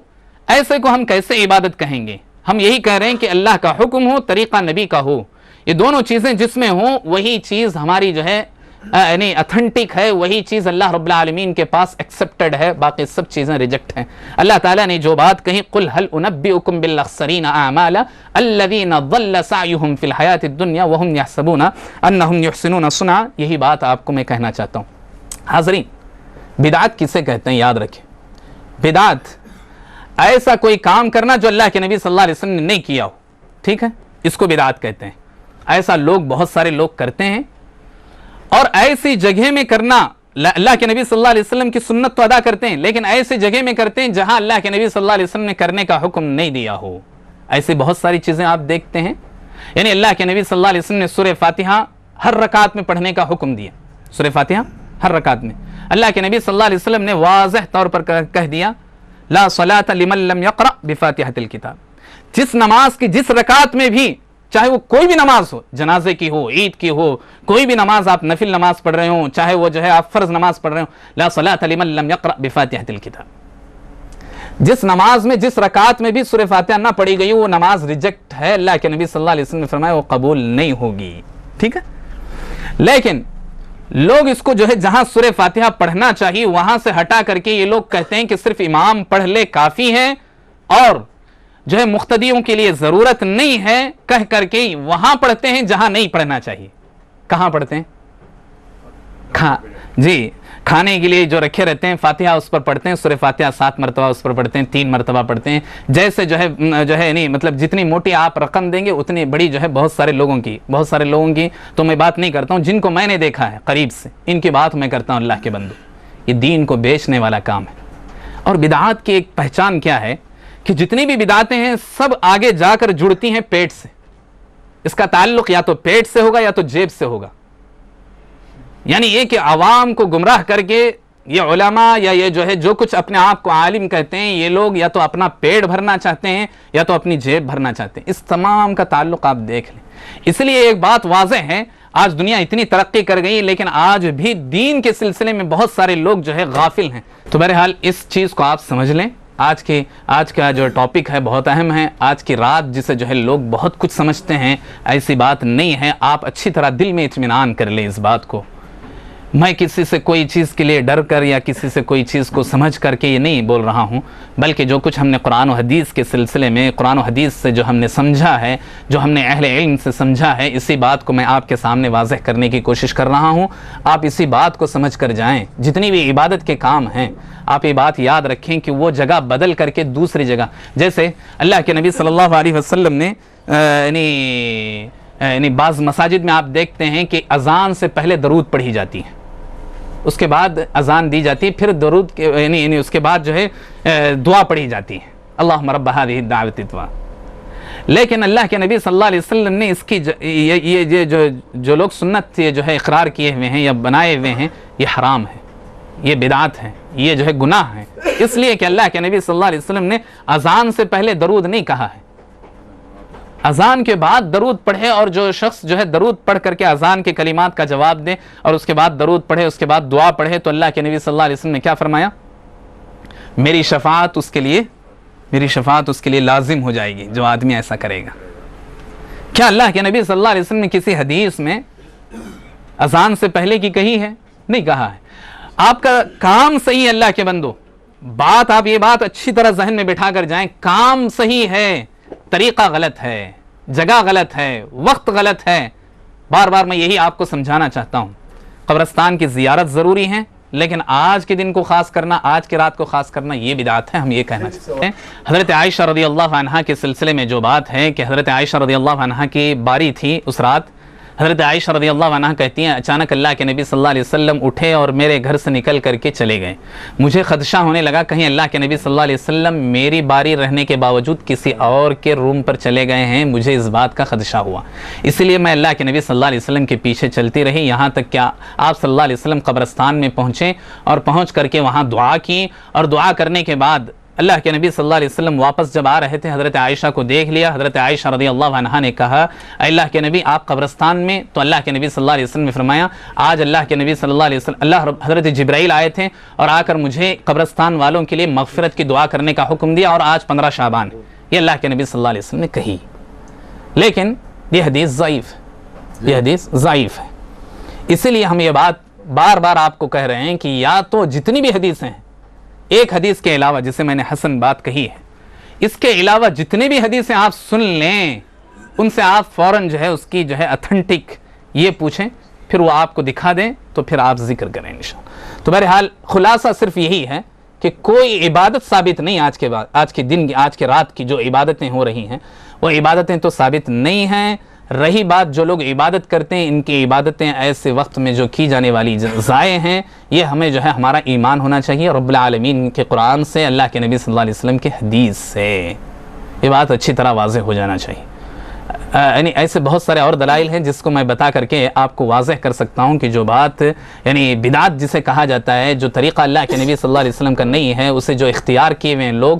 ایسے کو ہم کیسے عبادت کہیں گے؟ ہم یہی کہہ رہے ہیں کہ اللہ کا حکم ہو، طریقہ نبی کا ہو، یہ دونوں چیزیں جس میں ہوں وہی چیز ہماری جو ہے یعنی اتھنٹک ہے، وہی چیز اللہ رب العالمین کے پاس ایکسپٹڈ ہے، باقی سب چیزیں ریجیکٹ ہیں۔ اللہ تعالیٰ نے جو بات کہی قُلْ هَلْ أُنَبِّئُكُمْ بِالْأَخْسَرِينَ أَعْمَالًا الَّذِينَ ضَلَّ سَعْيُهُمْ فِي الْحَيَاةِ الدُّنْيَا وَهُمْ يَحْسَبُونَ أَنَّهُمْ يُحْسِنُونَ صُنْعًا، یہی بات آپ کو میں کہنا چاہتا ہوں۔ حاضرین، بدعت کسے کہتے ہیں یاد رکھیں۔ بدعت ایسا کوئی کام کرنا جو اللہ کے نبی صلی اللہ علیہ وسلم نے نہیں کیا ہو، ٹھیک ہے، اس کو بدعت کہتے ہیں۔ ایسا لوگ بہت سارے لوگ کرتے ہیں، اور ایسی جگہ میں کرنا، اللہ کے نبی صلی اللہ علیہ وسلم کی سنت تو ادا کرتے ہیں لیکن ایسی جگہ میں کرتے ہیں جہاں اللہ کے نبی صلی اللہ علیہ وسلم نے کرنے کا حکم نہیں دیا ہو۔ ایسی بہت ساری چیزیں آپ دیکھتے ہیں، یعنی اللہ کے نبی صلی اللہ علیہ وسلم نے سورہ فاتحہ ہر رکعت میں پڑھنے کا حکم دیا، سورہ فاتحہ ہر رکعت میں اللہ کے نبی صلی اللہ علیہ وسلم نے واضح طور پر کہہ دیا لا صلاۃ لمن لم یقرأ بفاتحۃ الکتاب، جس نماز کی جس رکعت میں بھی، چاہے وہ کوئی بھی نماز ہو، جنازے کی ہو، عید کی ہو، کوئی بھی نماز، آپ نفل نماز پڑھ رہے ہوں، چاہے وہ جو ہے آپ فرض نماز پڑھ رہے ہوں، لا صلاۃ لمن لم یقرأ بفاتحۃ الکتاب، جس نماز میں جس رکعت میں بھی سورہ فاتحہ نہ پڑھی گئی وہ نماز ریجیکٹ ہے، اللہ کے نبی صلی اللہ علیہ وسلم نے فرمایا وہ قبول نہیں ہوگی، ٹھیک ہے۔ لیکن لوگ اس کو جو ہے جہاں سورہ فاتحہ پڑھنا چاہیے وہاں سے ہٹا کر کے یہ لوگ کہتے ہیں کہ صرف امام پڑھ لے کافی ہے اور جو ہے مقتدیوں کے لیے ضرورت نہیں ہے، کہہ کر کے وہاں پڑھتے ہیں جہاں نہیں پڑھنا چاہیے۔ کہاں پڑھتے ہیں؟ جی، کھانے کے لیے جو رکھے رہتے ہیں فاتحہ اس پر پڑھتے ہیں، سورہ فاتحہ 7 مرتبہ اس پر پڑھتے ہیں، 3 مرتبہ پڑھتے ہیں، جیسے جو ہے نہیں مطلب جتنی موٹی آپ رقم دیں گے اتنی بڑی جو ہے بہت سارے لوگوں کی تو میں بات نہیں کرتا ہوں، جن کو میں نے دیکھا ہے قریب سے ان کی بات میں کرتا ہوں۔ اللہ کے بندو، یہ دین کو بیچنے والا کام ہے۔ اور بدعات کی ایک پہچان کیا ہے کہ جتنی بھی بدعاتیں ہیں سب آگے جا کر جڑتی ہیں پیٹ سے، اس کا تعلق یا تو پیٹ سے ہوگا یا تو جیب سے ہوگا، یعنی یہ کہ عوام کو گمراہ کر کے یہ علماء یا یہ جو ہے جو کچھ اپنے آپ کو عالم کہتے ہیں یہ لوگ یا تو اپنا پیٹ بھرنا چاہتے ہیں یا تو اپنی جیب بھرنا چاہتے ہیں، اس تمام کا تعلق آپ دیکھ لیں۔ اس لیے ایک بات واضح ہے، آج دنیا اتنی ترقی کر گئی لیکن آج بھی دین کے سلسلے میں بہت سارے لوگ جو ہے غافل ہیں۔ تو بہرحال اس چیز کو آپ سمجھ لیں، آج کا جو ٹاپک ہے بہت اہم ہے، آج کی رات جسے جو ہے لوگ بہت کچھ سمجھتے ہیں، ایسی بات نہیں ہے، آپ اچھی طرح دل میں اطمینان کر لیں اس بات کو۔ میں کسی سے کوئی چیز کے لیے ڈر کر یا کسی سے کوئی چیز کو سمجھ کر کے یہ نہیں بول رہا ہوں، بلکہ جو کچھ ہم نے قرآن و حدیث کے سلسلے میں، قرآن و حدیث سے جو ہم نے سمجھا ہے، جو ہم نے اہل علم سے سمجھا ہے، اسی بات کو میں آپ کے سامنے واضح کرنے کی کوشش کر رہا ہوں۔ آپ اسی بات کو سمجھ کر جائیں، جتنی بھی عبادت کے کام ہیں آپ یہ بات یاد رکھیں کہ وہ جگہ بدل کر کے دوسری جگہ، جیسے اللہ کے نبی صلی اللہ علیہ وسلم نے یعنی بعض مساجد میں آپ دیکھتے ہیں کہ اذان سے پہلے درود پڑھی جاتی ہے، اس کے بعد اذان دی جاتی ہے، پھر درود یعنی اس کے بعد جو ہے دعا پڑھی جاتی ہے، اللہم رب هذه الدعوۃ التامہ۔ لیکن اللہ کے نبی صلی اللہ علیہ وسلم نے اس کی یہ جو لوگ سنت یہ جو ہے اقرار کیے ہوئے ہیں یا بنائے ہوئے ہیں، یہ حرام ہے، یہ بدعت ہے، یہ جو ہے گناہ ہے، اس لیے کہ اللہ کے نبی صلی اللہ علیہ وسلم نے اذان سے پہلے درود نہیں کہا ہے، اذان کے بعد درود پڑھے، اور جو شخص جو ہے درود پڑھ کر کے اذان کے کلمات کا جواب دے اور اس کے بعد درود پڑھے، اس کے بعد دعا پڑھے، تو اللہ کے نبی صلی اللہ علیہ وسلم نے کیا فرمایا؟ میری شفاعت اس کے لیے لازم ہو جائے گی جو آدمی ایسا کرے گا۔ کیا اللہ کے نبی صلی اللہ علیہ وسلم نے کسی حدیث میں اذان سے پہلے کی کہی ہے؟ نہیں کہا ہے۔ آپ کا کام صحیح ہے اللہ کے بندو، آپ یہ بات اچھی طرح ذہن میں بٹھا کر جائیں، کام صحیح ہے، طریقہ غلط ہے، جگہ غلط ہے، وقت غلط ہے۔ بار بار میں یہی آپ کو سمجھانا چاہتا ہوں، قبرستان کی زیارت ضروری ہے لیکن آج کے دن کو خاص کرنا، آج کی رات کو خاص کرنا یہ بدعت ہے، ہم یہ کہنا چاہتے ہیں۔ حضرت عائشہ رضی اللہ عنہا کے سلسلے میں جو بات ہے کہ حضرت عائشہ رضی اللہ عنہا کی باری تھی اس رات، حضرت عائشہ رضی اللہ عنہا کہتی ہیں اچانک اللہ کے نبی صلی اللہ علیہ وسلم اٹھے اور میرے گھر سے نکل کر کے چلے گئے، مجھے خدشہ ہونے لگا کہیں اللہ کے نبی صلی اللہ علیہ وسلم میری باری رہنے کے باوجود کسی اور کے روم پر چلے گئے ہیں، مجھے اس بات کا خدشہ ہوا، اس لیے میں اللہ کے نبی صلی اللہ علیہ وسلم کے پیچھے چلتی رہی یہاں تک کہ آپ صلی اللہ علیہ وسلم قبرستان میں پہنچے، اور پہنچ کر کے وہاں دعا کی، اور دعا کرنے کے بعد اللہ کے نبی صلی اللہ علیہ وسلم واپس جب آ رہے تھے، حضرت عائشہ کو دیکھ لیا. حضرت عائشہ رضی اللہ عنہا نے کہا اے اللہ کے نبی آپ قبرستان میں؟ تو اللہ کے نبی صلی اللہ علیہ وسلم نے فرمایا آج اللہ کے نبی صلی اللہ علیہ وسلم حضرت جبرائیل آئے تھے اور آ کر مجھے قبرستان والوں کے لیے مغفرت کی دعا کرنے کا حکم دیا، اور آج 15 شعبان. یہ اللہ کے نبی صلی اللہ علیہ وسلم نے کہی. لیکن یہ حدیث ضعیف ہے. اسی لیے ہم یہ بات بار بار آپ کو کہہ رہے ہیں کہ یا تو جتنی بھی حدیثیں ہیں، ایک حدیث کے علاوہ جسے میں نے حسن بات کہی ہے، اس کے علاوہ جتنے بھی حدیثیں آپ سن لیں ان سے آپ فوراً جو ہے اس کی جو ہے اتھنٹک یہ پوچھیں، پھر وہ آپ کو دکھا دیں تو پھر آپ ذکر کریں انشاءاللہ. تو بہرحال خلاصہ صرف یہی ہے کہ کوئی عبادت ثابت نہیں. آج کے رات کی جو عبادتیں ہو رہی ہیں وہ عبادتیں تو ثابت نہیں ہیں. رہی بات جو لوگ عبادت کرتے ہیں، ان کی عبادتیں ایسے وقت میں جو کی جانے والی ضائع ہیں، یہ ہمیں جو ہے ہمارا ایمان ہونا چاہیے رب العالمین کے قرآن سے، اللہ کے نبی صلی اللہ علیہ وسلم کے حدیث سے. یہ بات اچھی طرح واضح ہو جانا چاہیے. یعنی ایسے بہت سارے اور دلائل ہیں جس کو میں بتا کر کے آپ کو واضح کر سکتا ہوں کہ جو بات یعنی بدعت جسے کہا جاتا ہے، جو طریقہ اللہ کے نبی صلی اللہ علیہ وسلم کا نہیں ہے، اسے جو اختیار کیے ہوئے ہیں لوگ،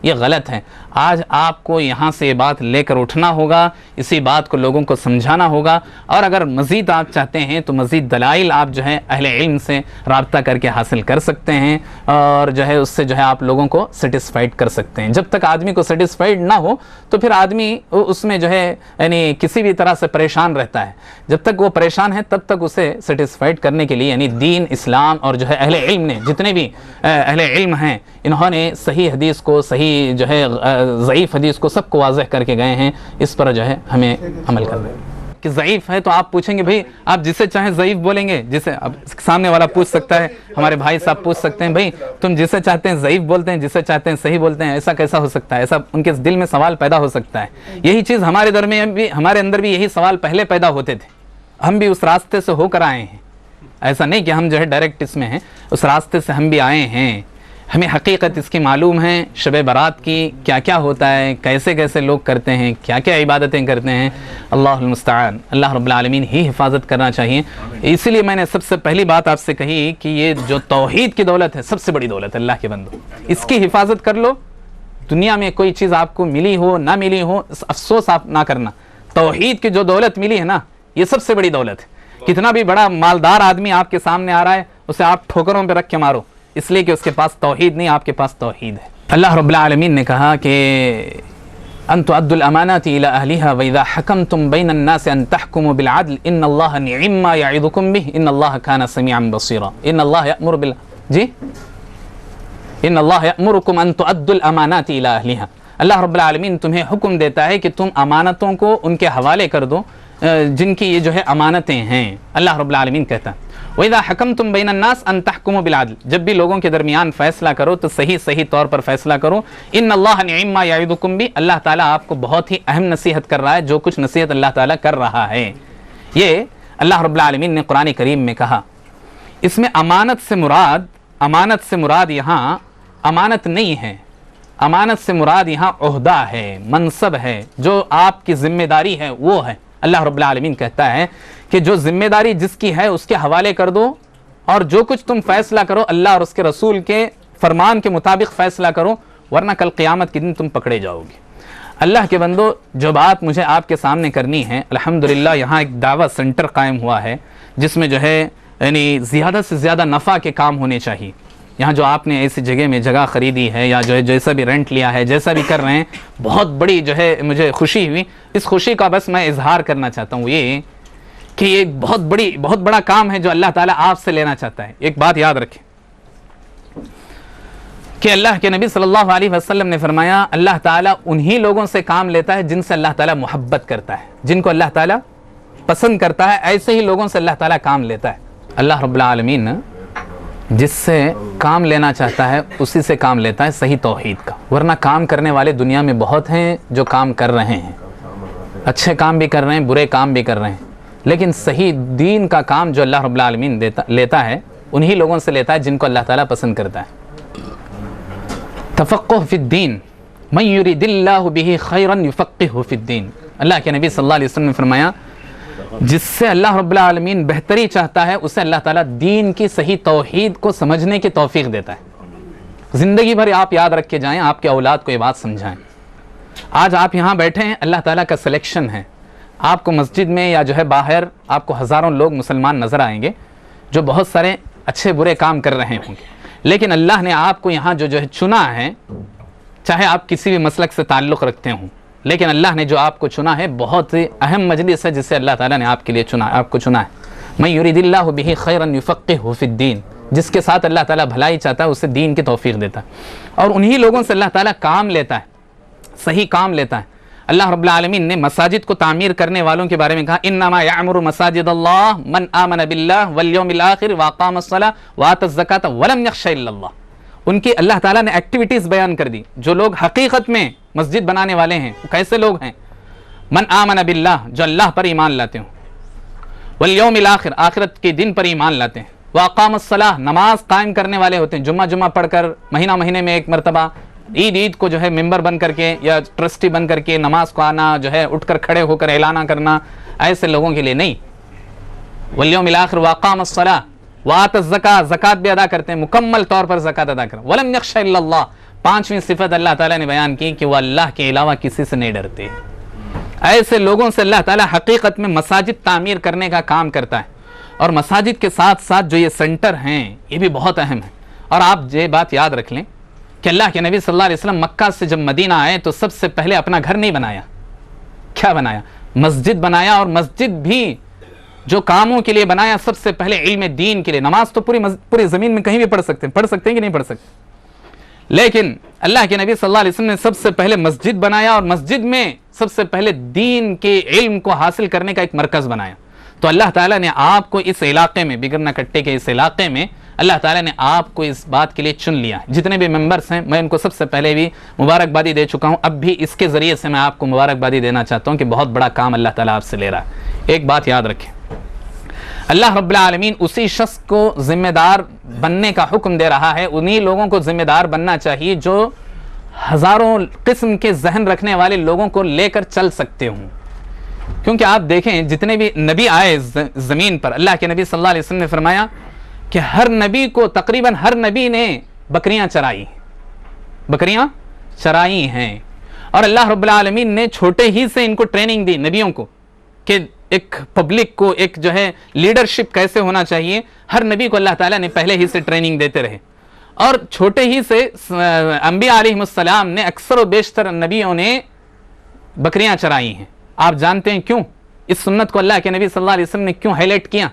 یہ غلط ہے. آج آپ کو یہاں سے یہ بات لے کر اٹھنا ہوگا، اسی بات کو لوگوں کو سمجھانا ہوگا، اور اگر مزید آپ چاہتے ہیں تو مزید دلائل آپ جو ہے اہل علم سے رابطہ کر کے حاصل کر سکتے ہیں، اور جو ہے اس سے جو ہے آپ لوگوں کو سیٹسفائیڈ کر سکتے ہیں. جب تک آدمی کو سیٹسفائیڈ نہ ہو تو پھر آدمی اس میں جو ہے یعنی کسی بھی طرح سے پریشان رہتا ہے. جب تک وہ پریشان ہے تب تک اسے سیٹسفائیڈ کرنے کے لیے یعنی دین، اسلام اور جو ہے اہل علم نے، جتنے بھی اہل علم ہیں، انہوں نے صحیح حدیث کو، صحیح جو ہے ضعیف حدیث کو سب کو واضح کر کے گئے ہیں. اس پر جو ہے ہمیں عمل کرنا ہے. کہ ضعیف ہے تو آپ پوچھیں گے بھائی آپ جسے چاہیں ضعیف بولیں گے، جسے اب سامنے والا پوچھ سکتا ہے، ہمارے بھائی صاحب پوچھ سکتے ہیں بھائی تم جسے چاہتے ہیں ضعیف بولتے ہیں، جسے چاہتے ہیں صحیح بولتے ہیں، ایسا کیسا ہو سکتا ہے؟ ایسا ان کے دل میں سوال پیدا ہو سکتا ہے. یہی چیز ہمارے اندر بھی یہی سوال پہلے پیدا ہوتے تھے. ہم بھی اس راستے سے ہو کر آئے ہیں. ایسا نہیں کہ ہم جو ہے ڈائریکٹ اس میں ہیں، اس راستے سے ہم بھی آئے ہیں. ہمیں حقیقت اس کی معلوم ہے، شب برات کی کیا کیا ہوتا ہے، کیسے کیسے لوگ کرتے ہیں، کیا کیا عبادتیں کرتے ہیں. اللہ المستعان. اللہ رب العالمین ہی حفاظت کرنا چاہیے. اسی لیے میں نے سب سے پہلی بات آپ سے کہی کہ یہ جو توحید کی دولت ہے سب سے بڑی دولت ہے اللہ کے بندو. اس کی حفاظت کر لو. دنیا میں کوئی چیز آپ کو ملی ہو نہ ملی ہو افسوس آپ نہ کرنا. توحید کی جو دولت ملی ہے نا، یہ سب سے بڑی دولت ہے. کتنا بھی بڑا مالدار آدمی آپ کے سامنے آ رہا ہے، اسے آپ ٹھوکروں پہ رکھ کے مارو، اس لیے کہ اس کے پاس توحید نہیں، آپ کے پاس توحید ہے. اللہ رب العالمین نے کہا کہ ان تؤدوا الامانات الى اهلها واذا حكمتم بين الناس ان تحكموا بالعدل ان الله نعم ما يعظكم به ان الله كان سميعا بصيرا. ان الله يأمر ان الله يأمركم ان تؤدوا الامانات الى اهلها. اللہ رب العالمین تمہیں حکم دیتا ہے کہ تم امانتوں کو ان کے حوالے کر دو جن کی یہ جو ہے امانتیں ہیں. اللہ رب العالمین کہتا ہے وَإِذَا حَكَمْتُمْ بَيْنَ النَّاسِ أَن تَحْكُمُوا بِالْعَدْلِ. جب بھی لوگوں کے درمیان فیصلہ کرو تو صحیح طور پر فیصلہ کرو. ان اللہ نعم ما یعظکم بہ. اللہ تعالیٰ آپ کو بہت ہی اہم نصیحت کر رہا ہے، جو کچھ نصیحت اللہ تعالیٰ کر رہا ہے. یہ اللہ رب العالمین نے قرآن کریم میں کہا. اس میں امانت سے مراد یہاں امانت نہیں ہے. امانت سے مراد یہاں عہدہ ہے، منصب ہے، جو آپ کی ذمہ داری ہے وہ ہے. اللہ رب العالمین کہتا ہے کہ جو ذمہ داری جس کی ہے اس کے حوالے کر دو، اور جو کچھ تم فیصلہ کرو اللہ اور اس کے رسول کے فرمان کے مطابق فیصلہ کرو، ورنہ کل قیامت کے دن تم پکڑے جاؤ گے. اللہ کے بندو، جو بات مجھے آپ کے سامنے کرنی ہے، الحمدللہ یہاں ایک دعوت سینٹر قائم ہوا ہے جس میں جو ہے یعنی زیادہ سے زیادہ نفع کے کام ہونے چاہیے. یہاں جو آپ نے ایسی جگہ میں جگہ خریدی ہے یا جو ہے جیسا بھی رینٹ لیا ہے، جیسا بھی کر رہے ہیں، بہت بڑی جو ہے مجھے خوشی ہوئی. اس خوشی کا بس میں اظہار کرنا چاہتا ہوں یہ کہ یہ بہت بڑا کام ہے جو اللہ تعالیٰ آپ سے لینا چاہتا ہے. ایک بات یاد رکھیں کہ اللہ کے نبی صلی اللہ علیہ وسلم نے فرمایا اللہ تعالیٰ انہی لوگوں سے کام لیتا ہے جن سے اللہ تعالیٰ محبت کرتا ہے، جن کو اللہ تعالیٰ پسند کرتا ہے، ایسے ہی لوگوں سے اللہ تعالیٰ کام لیتا ہے. اللہ رب العالمین جس سے کام لینا چاہتا ہے اسی سے کام لیتا ہے صحیح توحید کا. ورنہ کام کرنے والے دنیا میں بہت ہیں جو کام کر رہے ہیں، اچھے کام بھی کر رہے ہیں، برے کام بھی کر رہے ہیں، لیکن صحیح دین کا کام جو اللہ رب العالمین لیتا ہے انہی لوگوں سے لیتا ہے جن کو اللہ تعالیٰ پسند کرتا ہے. تفقہ فی الدین من یرید اللہ بہ خیرا یفقہہ فی الدین. اللہ کے نبی صلی اللہ علیہ وسلم نے فرمایا جس سے اللہ رب العالمین بہتری چاہتا ہے اسے اللہ تعالیٰ دین کی صحیح توحید کو سمجھنے کی توفیق دیتا ہے. زندگی بھر آپ یاد رکھ کے جائیں, آپ کے اولاد کو یہ بات سمجھائیں. آج آپ یہاں بیٹھے ہیں, اللہ تعالیٰ کا سلیکشن ہے. آپ کو مسجد میں یا جو ہے باہر آپ کو ہزاروں لوگ مسلمان نظر آئیں گے جو بہت سارے اچھے برے کام کر رہے ہوں گے, لیکن اللہ نے آپ کو یہاں جو ہے چنا ہے, چاہے آپ کسی بھی مسلک سے تعلق رکھتے ہوں, لیکن اللہ نے جو آپ کو چنا ہے بہت ہی اہم مجلس ہے جسے اللہ تعالیٰ نے آپ کے لیے چنا, آپ کو چنا ہے. من یرید اللہ بہ خیرا یفقہہ فی الدین, جس کے ساتھ اللہ تعالیٰ بھلائی چاہتا ہے اسے دین کی توفیق دیتا ہے, اور انہی لوگوں سے اللہ تعالیٰ کام لیتا ہے, صحیح کام لیتا ہے. اللہ رب العالمین نے مساجد کو تعمیر کرنے والوں کے بارے میں کہا, انما یعمر مساجد اللہ من آمن باللہ والیوم الآخر واقام الصلاۃ وآتی الزکاۃ ولم یخش الا اللہ. ان کی اللہ تعالیٰ نے ایکٹیویٹیز بیان کر دی. جو لوگ حقیقت میں مسجد بنانے والے ہیں وہ کیسے لوگ ہیں؟ من آمن باللہ, جو اللہ پر ایمان لاتے ہوں, والیوم الآخر, آخرت کے دن پر ایمان لاتے ہیں, واقام الصلاۃ, نماز قائم کرنے والے ہوتے ہیں, جمعہ پڑھ کر مہینے میں ایک مرتبہ, عید کو جو ہے ممبر بن کر کے یا ٹرسٹی بن کر کے نماز کو آنا, جو ہے اٹھ کر کھڑے ہو کر اعلانہ کرنا, ایسے لوگوں کے لیے نہیں. والیوم الآخر واقام الصلاۃ وآتی الزکاۃ, زکوٰۃ بھی ادا کرتے ہیں, مکمل طور پر زکوٰۃ ادا کریں. ولم یخش الا اللہ, پانچویں صفت اللہ تعالیٰ نے بیان کی کہ وہ اللہ کے علاوہ کسی سے نہیں ڈرتے. ایسے لوگوں سے اللہ تعالیٰ حقیقت میں مساجد تعمیر کرنے کا کام کرتا ہے. اور مساجد کے ساتھ ساتھ جو یہ سینٹر ہیں یہ بھی بہت اہم ہے. اور آپ یہ بات یاد رکھ لیں کہ اللہ کے نبی صلی اللہ علیہ وسلم مکہ سے جب مدینہ آئے تو سب سے پہلے اپنا گھر نہیں بنایا, کیا بنایا؟ مسجد بنایا. اور مسجد بھی جو کاموں کے لیے بنایا, سب سے پہلے علم دین کے لیے. نماز تو پوری زمین میں کہیں بھی پڑھ سکتے ہیں کہ نہیں پڑھ سکتے, لیکن اللہ کے نبی صلی اللہ علیہ وسلم نے سب سے پہلے مسجد بنایا, اور مسجد میں سب سے پہلے دین کے علم کو حاصل کرنے کا ایک مرکز بنایا. تو اللہ تعالیٰ نے آپ کو اس علاقے میں, بگرنا کٹے کے اس علاقے میں اللہ تعالیٰ نے آپ کو اس بات کے لیے چن لیا. جتنے بھی ممبرس ہیں میں ان کو سب سے پہلے بھی مبارکبادی دے چکا ہوں, اب بھی اس کے ذریعے سے میں آپ کو مبارکبادی دینا چاہتا ہوں کہ بہت بڑا کام اللہ تعالیٰ آپ سے لے رہا ہے. ایک بات یاد رکھیں, اللہ رب العالمین اسی شخص کو ذمہ دار بننے کا حکم دے رہا ہے, انہی لوگوں کو ذمہ دار بننا چاہیے جو ہزاروں قسم کے ذہن رکھنے والے لوگوں کو لے کر چل سکتے ہوں. کیونکہ آپ دیکھیں جتنے بھی نبی آئے زمین پر, اللہ کے نبی صلی اللہ علیہ وسلم نے فرمایا کہ ہر نبی کو, تقریباً ہر نبی نے بکریاں چرائی ہیں. اور اللہ رب العالمین نے چھوٹے ہی سے ان کو ٹریننگ دی نبیوں کو کہ ایک پبلک کو ایک جو ہے لیڈرشپ کیسے ہونا چاہیے. ہر نبی کو اللہ تعالیٰ نے پہلے ہی سے ٹریننگ دیتے رہے, اور چھوٹے ہی سے انبیاء علیہ السلام نے, اکثر و بیشتر نبیوں نے بکریاں چرائی ہیں. آپ جانتے ہیں کیوں اس سنت کو اللہ کے نبی صلی اللہ علیہ وسلم نے کیوں ہائی لائٹ کیا؟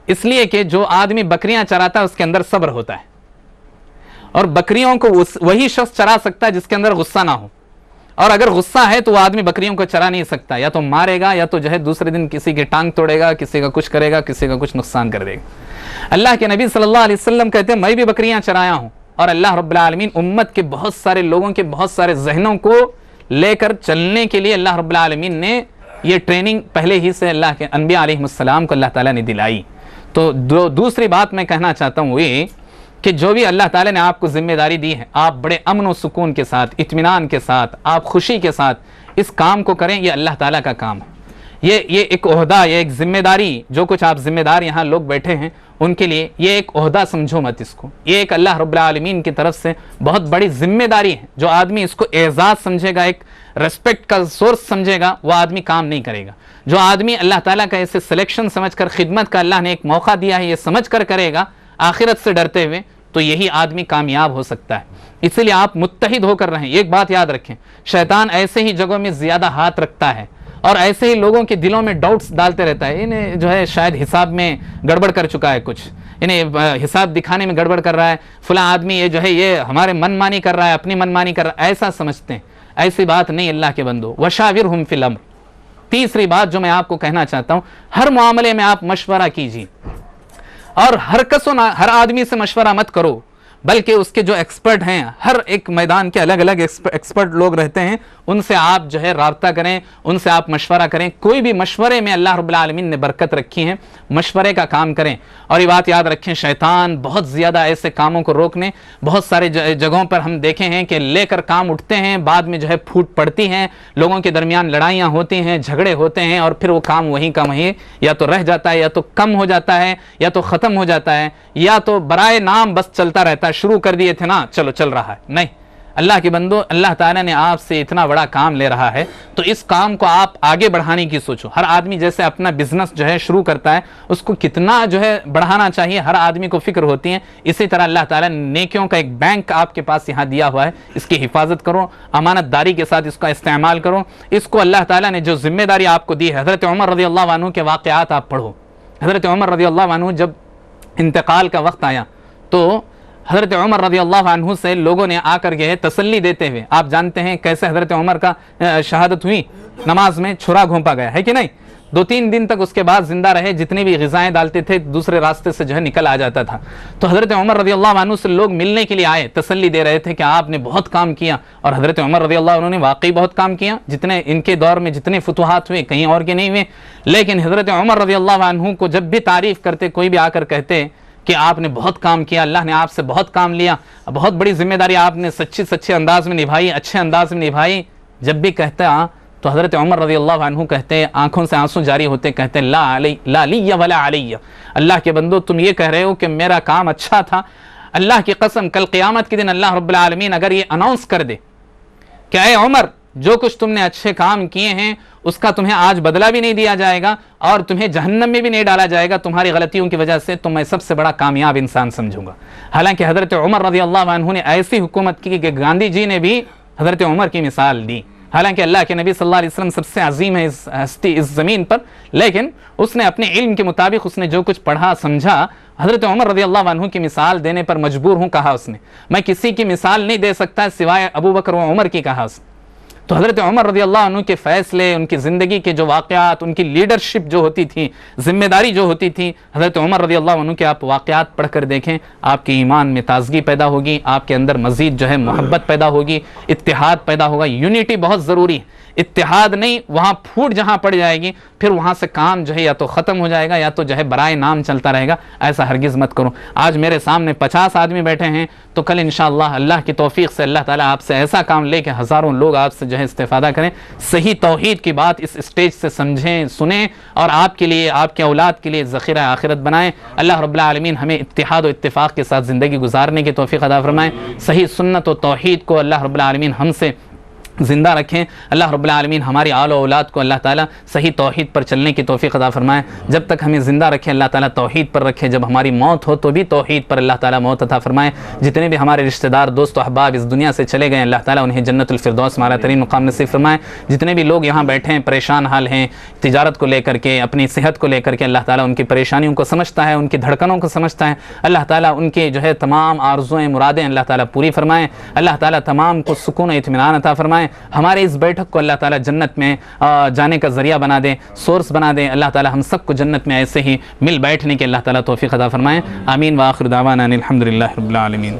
اس لیے کہ جو آدمی بکریاں چراتا ہے اس کے اندر صبر ہوتا ہے, اور بکریوں کو وہی شخص چرا سکتا ہے جس کے اندر غصہ نہ ہو. اور اگر غصہ ہے تو وہ آدمی بکریوں کو چرا نہیں سکتا, یا تو مارے گا یا تو جو ہے دوسرے دن کسی کی ٹانگ توڑے گا, کسی کا کچھ کرے گا, کسی کا کچھ نقصان کر دے گا. اللہ کے نبی صلی اللہ علیہ وسلم کہتے ہیں میں بھی بکریاں چرایا ہوں, اور اللہ رب العالمین امت کے بہت سارے لوگوں کے بہت سارے ذہنوں کو لے کر چلنے کے لیے اللہ رب العالمین نے یہ ٹریننگ پہلے ہی سے اللہ کے انبیاء علیہ السلام کو اللہ تعالیٰ نے دلائی. تو دوسری بات میں کہنا چاہتا ہوں یہ کہ جو بھی اللہ تعالیٰ نے آپ کو ذمہ داری دی ہے, آپ بڑے امن و سکون کے ساتھ, اطمینان کے ساتھ, آپ خوشی کے ساتھ اس کام کو کریں. یہ اللہ تعالیٰ کا کام ہے, یہ ایک عہدہ, یہ ایک ذمہ داری. جو کچھ آپ ذمہ دار یہاں لوگ بیٹھے ہیں ان کے لیے یہ ایک عہدہ سمجھو مت اس کو, یہ ایک اللہ رب العالمین کی طرف سے بہت بڑی ذمہ داری ہے. جو آدمی اس کو اعزاز سمجھے گا, ایک ریسپیکٹ کا سورس سمجھے گا, وہ آدمی کام نہیں کرے گا. جو آدمی اللہ تعالیٰ کا ایسے سلیکشن سمجھ کر, خدمت کا اللہ نے ایک موقع دیا ہے یہ سمجھ کر کرے گا آخرت سے ڈرتے ہوئے, تو یہی آدمی کامیاب ہو سکتا ہے. اسی لیے آپ متحد ہو کر رہیں. ایک بات یاد رکھیں, شیطان ایسے ہی جگہوں میں زیادہ ہاتھ رکھتا ہے اور ایسے ہی لوگوں کے دلوں میں ڈاؤٹس ڈالتے رہتا ہے. انہیں جو ہے شاید حساب میں گڑبڑ کر چکا ہے, کچھ انہیں حساب دکھانے میں گڑبڑ کر رہا ہے, فلاں آدمی یہ جو ہے یہ ہمارے من مانی کر رہا ہے, اپنی من مانی کر رہا ہے, ایسا سمجھتے ہیں. ایسی بات نہیں اللہ کے بندو. وشاورہم فی الامر. تیسری بات جو میں آپ کو کہنا چاہتا ہوں, ہر معاملے میں آپ مشورہ کیجیے, اور ہر آدمی سے مشورہ مت کرو, بلکہ اس کے جو ایکسپرٹ ہیں, ہر ایک میدان کے الگ الگ ایکسپرٹ لوگ رہتے ہیں, ان سے آپ جو ہے رابطہ کریں, ان سے آپ مشورہ کریں. کوئی بھی مشورے میں اللہ رب العالمین نے برکت رکھی ہے, مشورے کا کام کریں. اور یہ بات یاد رکھیں, شیطان بہت زیادہ ایسے کاموں کو روکنے, بہت سارے جگہوں پر ہم دیکھے ہیں کہ لے کر کام اٹھتے ہیں, بعد میں جو ہے پھوٹ پڑتی ہیں, لوگوں کے درمیان لڑائیاں ہوتی ہیں, جھگڑے ہوتے ہیں, اور پھر وہ کام وہیں کا وہیں یا تو رہ جاتا ہے, یا تو کم ہو جاتا ہے, یا تو ختم ہو جاتا ہے, یا تو برائے نام بس چلتا رہتا ہے شروع کر دیے تھے نا چلو چل رہا ہے، نہیں اللہ کے بندو، اللہ تعالیٰ نے آپ سے اتنا بڑا کام لے رہا ہے تو اس کام کو آپ آگے بڑھانے کی سوچو۔ ہر آدمی جیسے اپنا بزنس جو ہے شروع کرتا ہے اس کو کتنا جو ہے بڑھانا چاہیے، ہر آدمی کو فکر ہوتی ہے، اسی طرح اللہ تعالیٰ نے نیکیوں کا ایک بینک آپ کے پاس یہاں دیا ہوا ہے، اس کی حفاظت کرو، امانت داری کے ساتھ اس کا استعمال کرو، اس کو اللہ تعالیٰ نے جو ذمہ داری آپ کو دی ہے۔ حضرت عمر رضی اللہ عنہ کے واقعات آپ پڑھو۔ حضرت عمر رضی اللہ عنہ جب انتقال کا وقت آیا تو حضرت عمر رضی اللہ عنہ سے لوگوں نے آ کر کے تسلی دیتے ہوئے، آپ جانتے ہیں کیسے حضرت عمر کا شہادت ہوئی، نماز میں چھرا گھونپا گیا ہے کہ نہیں، 2-3 دن تک اس کے بعد زندہ رہے، جتنی بھی غذائیں ڈالتے تھے دوسرے راستے سے جو ہے نکل آ جاتا تھا۔ تو حضرت عمر رضی اللہ عنہ سے لوگ ملنے کے لیے آئے، تسلی دے رہے تھے کہ آپ نے بہت کام کیا، اور حضرت عمر رضی اللہ عنہ نے واقعی بہت کام کیا، جتنے ان کے دور میں جتنے فتوحات ہوئے کہیں اور کے نہیں ہوئے، لیکن حضرت عمر رضی اللہ عنہ کو جب بھی تعریف کرتے، کوئی بھی آ کر کہتے کہ آپ نے بہت کام کیا، اللہ نے آپ سے بہت کام لیا، بہت بڑی ذمہ داری آپ نے سچے انداز میں نبھائی، اچھے انداز میں نبھائی، جب بھی کہتا تو حضرت عمر رضی اللہ عنہ کہتے، آنکھوں سے آنسو جاری ہوتے، کہتے لا لی ولا علی، اللہ کے بندو تم یہ کہہ رہے ہو کہ میرا کام اچھا تھا، اللہ کی قسم کل قیامت کے دن اللہ رب العالمین اگر یہ اناؤنس کر دے کہ اے عمر جو کچھ تم نے اچھے کام کیے ہیں اس کا تمہیں آج بدلہ بھی نہیں دیا جائے گا اور تمہیں جہنم میں بھی نہیں ڈالا جائے گا تمہاری غلطیوں کی وجہ سے، تو میں سب سے بڑا کامیاب انسان سمجھوں گا۔ حالانکہ حضرت عمر رضی اللہ عنہ نے ایسی حکومت کی کہ گاندھی جی نے بھی حضرت عمر کی مثال دی، حالانکہ اللہ کے نبی صلی اللہ علیہ وسلم سب سے عظیم ہے اس ہستی اس زمین پر، لیکن اس نے اپنے علم کے مطابق اس نے جو کچھ پڑھا سمجھا، حضرت عمر رضی اللہ عنہ کی مثال دینے پر مجبور ہوں، کہا اس نے میں کسی کی مثال نہیں دے سکتا سوائے ابو بکر و عمر کی، کہا اس نے۔ تو حضرت عمر رضی اللہ عنہ کے فیصلے، ان کی زندگی کے جو واقعات، ان کی لیڈرشپ جو ہوتی تھی، ذمہ داری جو ہوتی تھی، حضرت عمر رضی اللہ عنہ کے آپ واقعات پڑھ کر دیکھیں، آپ کے ایمان میں تازگی پیدا ہوگی، آپ کے اندر مزید جو ہے محبت پیدا ہوگی، اتحاد پیدا ہوگا۔ یونٹی بہت ضروری ہے، اتحاد نہیں، وہاں پھوٹ جہاں پڑ جائے گی پھر وہاں سے کام جو ہے یا تو ختم ہو جائے گا یا تو جو ہے برائے نام چلتا رہے گا، ایسا ہرگز مت کرو۔ آج میرے سامنے 50 آدمی بیٹھے ہیں تو کل انشاءاللہ اللہ کی توفیق سے اللہ تعالیٰ آپ سے ایسا کام لے کہ ہزاروں لوگ آپ سے جو ہے استفادہ کریں، صحیح توحید کی بات اس اسٹیج سے سمجھیں، سنیں، اور آپ کے لیے، آپ کے اولاد کے لیے ذخیرہ آخرت بنائیں۔ اللہ رب العالمین ہمیں اتحاد و اتفاق کے ساتھ زندگی گزارنے کی توفیق عطا فرمائیں، صحیح سنت و توحید کو اللہ رب العالمین ہم سے زندہ رکھیں۔ اللہ رب العالمین ہماری آل و اولاد کو اللہ تعالیٰ صحیح توحید پر چلنے کی توفیق عطا فرمائے، جب تک ہمیں زندہ رکھے اللہ تعالیٰ توحید پر رکھے، جب ہماری موت ہو تو بھی توحید پر اللہ تعالیٰ موت عطا فرمائے۔ جتنے بھی ہمارے رشتہ دار، دوست و احباب اس دنیا سے چلے گئے اللہ تعالیٰ انہیں جنت الفردوس اعلیٰ ترین مقام نصیب فرمائے۔ جتنے بھی لوگ یہاں بیٹھے ہیں پریشان حال ہیں تجارت کو لے کر کے، اپنی صحت کو لے کر کے، اللہ تعالیٰ ان کی پریشانیوں کو سمجھتا ہے، ان کی دھڑکنوں کو سمجھتا ہے، اللہ تعالیٰ ان کے جو ہے تمام آرزوئیں مرادیں اللہ تعالیٰ پوری فرمائیں، اللہ تعالیٰ تمام کو سکون و اطمینان عطا فرمائے۔ ہمارے اس بیٹھک کو اللہ تعالیٰ جنت میں جانے کا ذریعہ بنا دے، سورس بنا دے، اللہ تعالیٰ ہم سب کو جنت میں ایسے ہی مل بیٹھنے کے اللہ تعالیٰ توفیق عطا فرمائے۔ آمین وآخر دعوانا ان الحمد للہ رب العالمین۔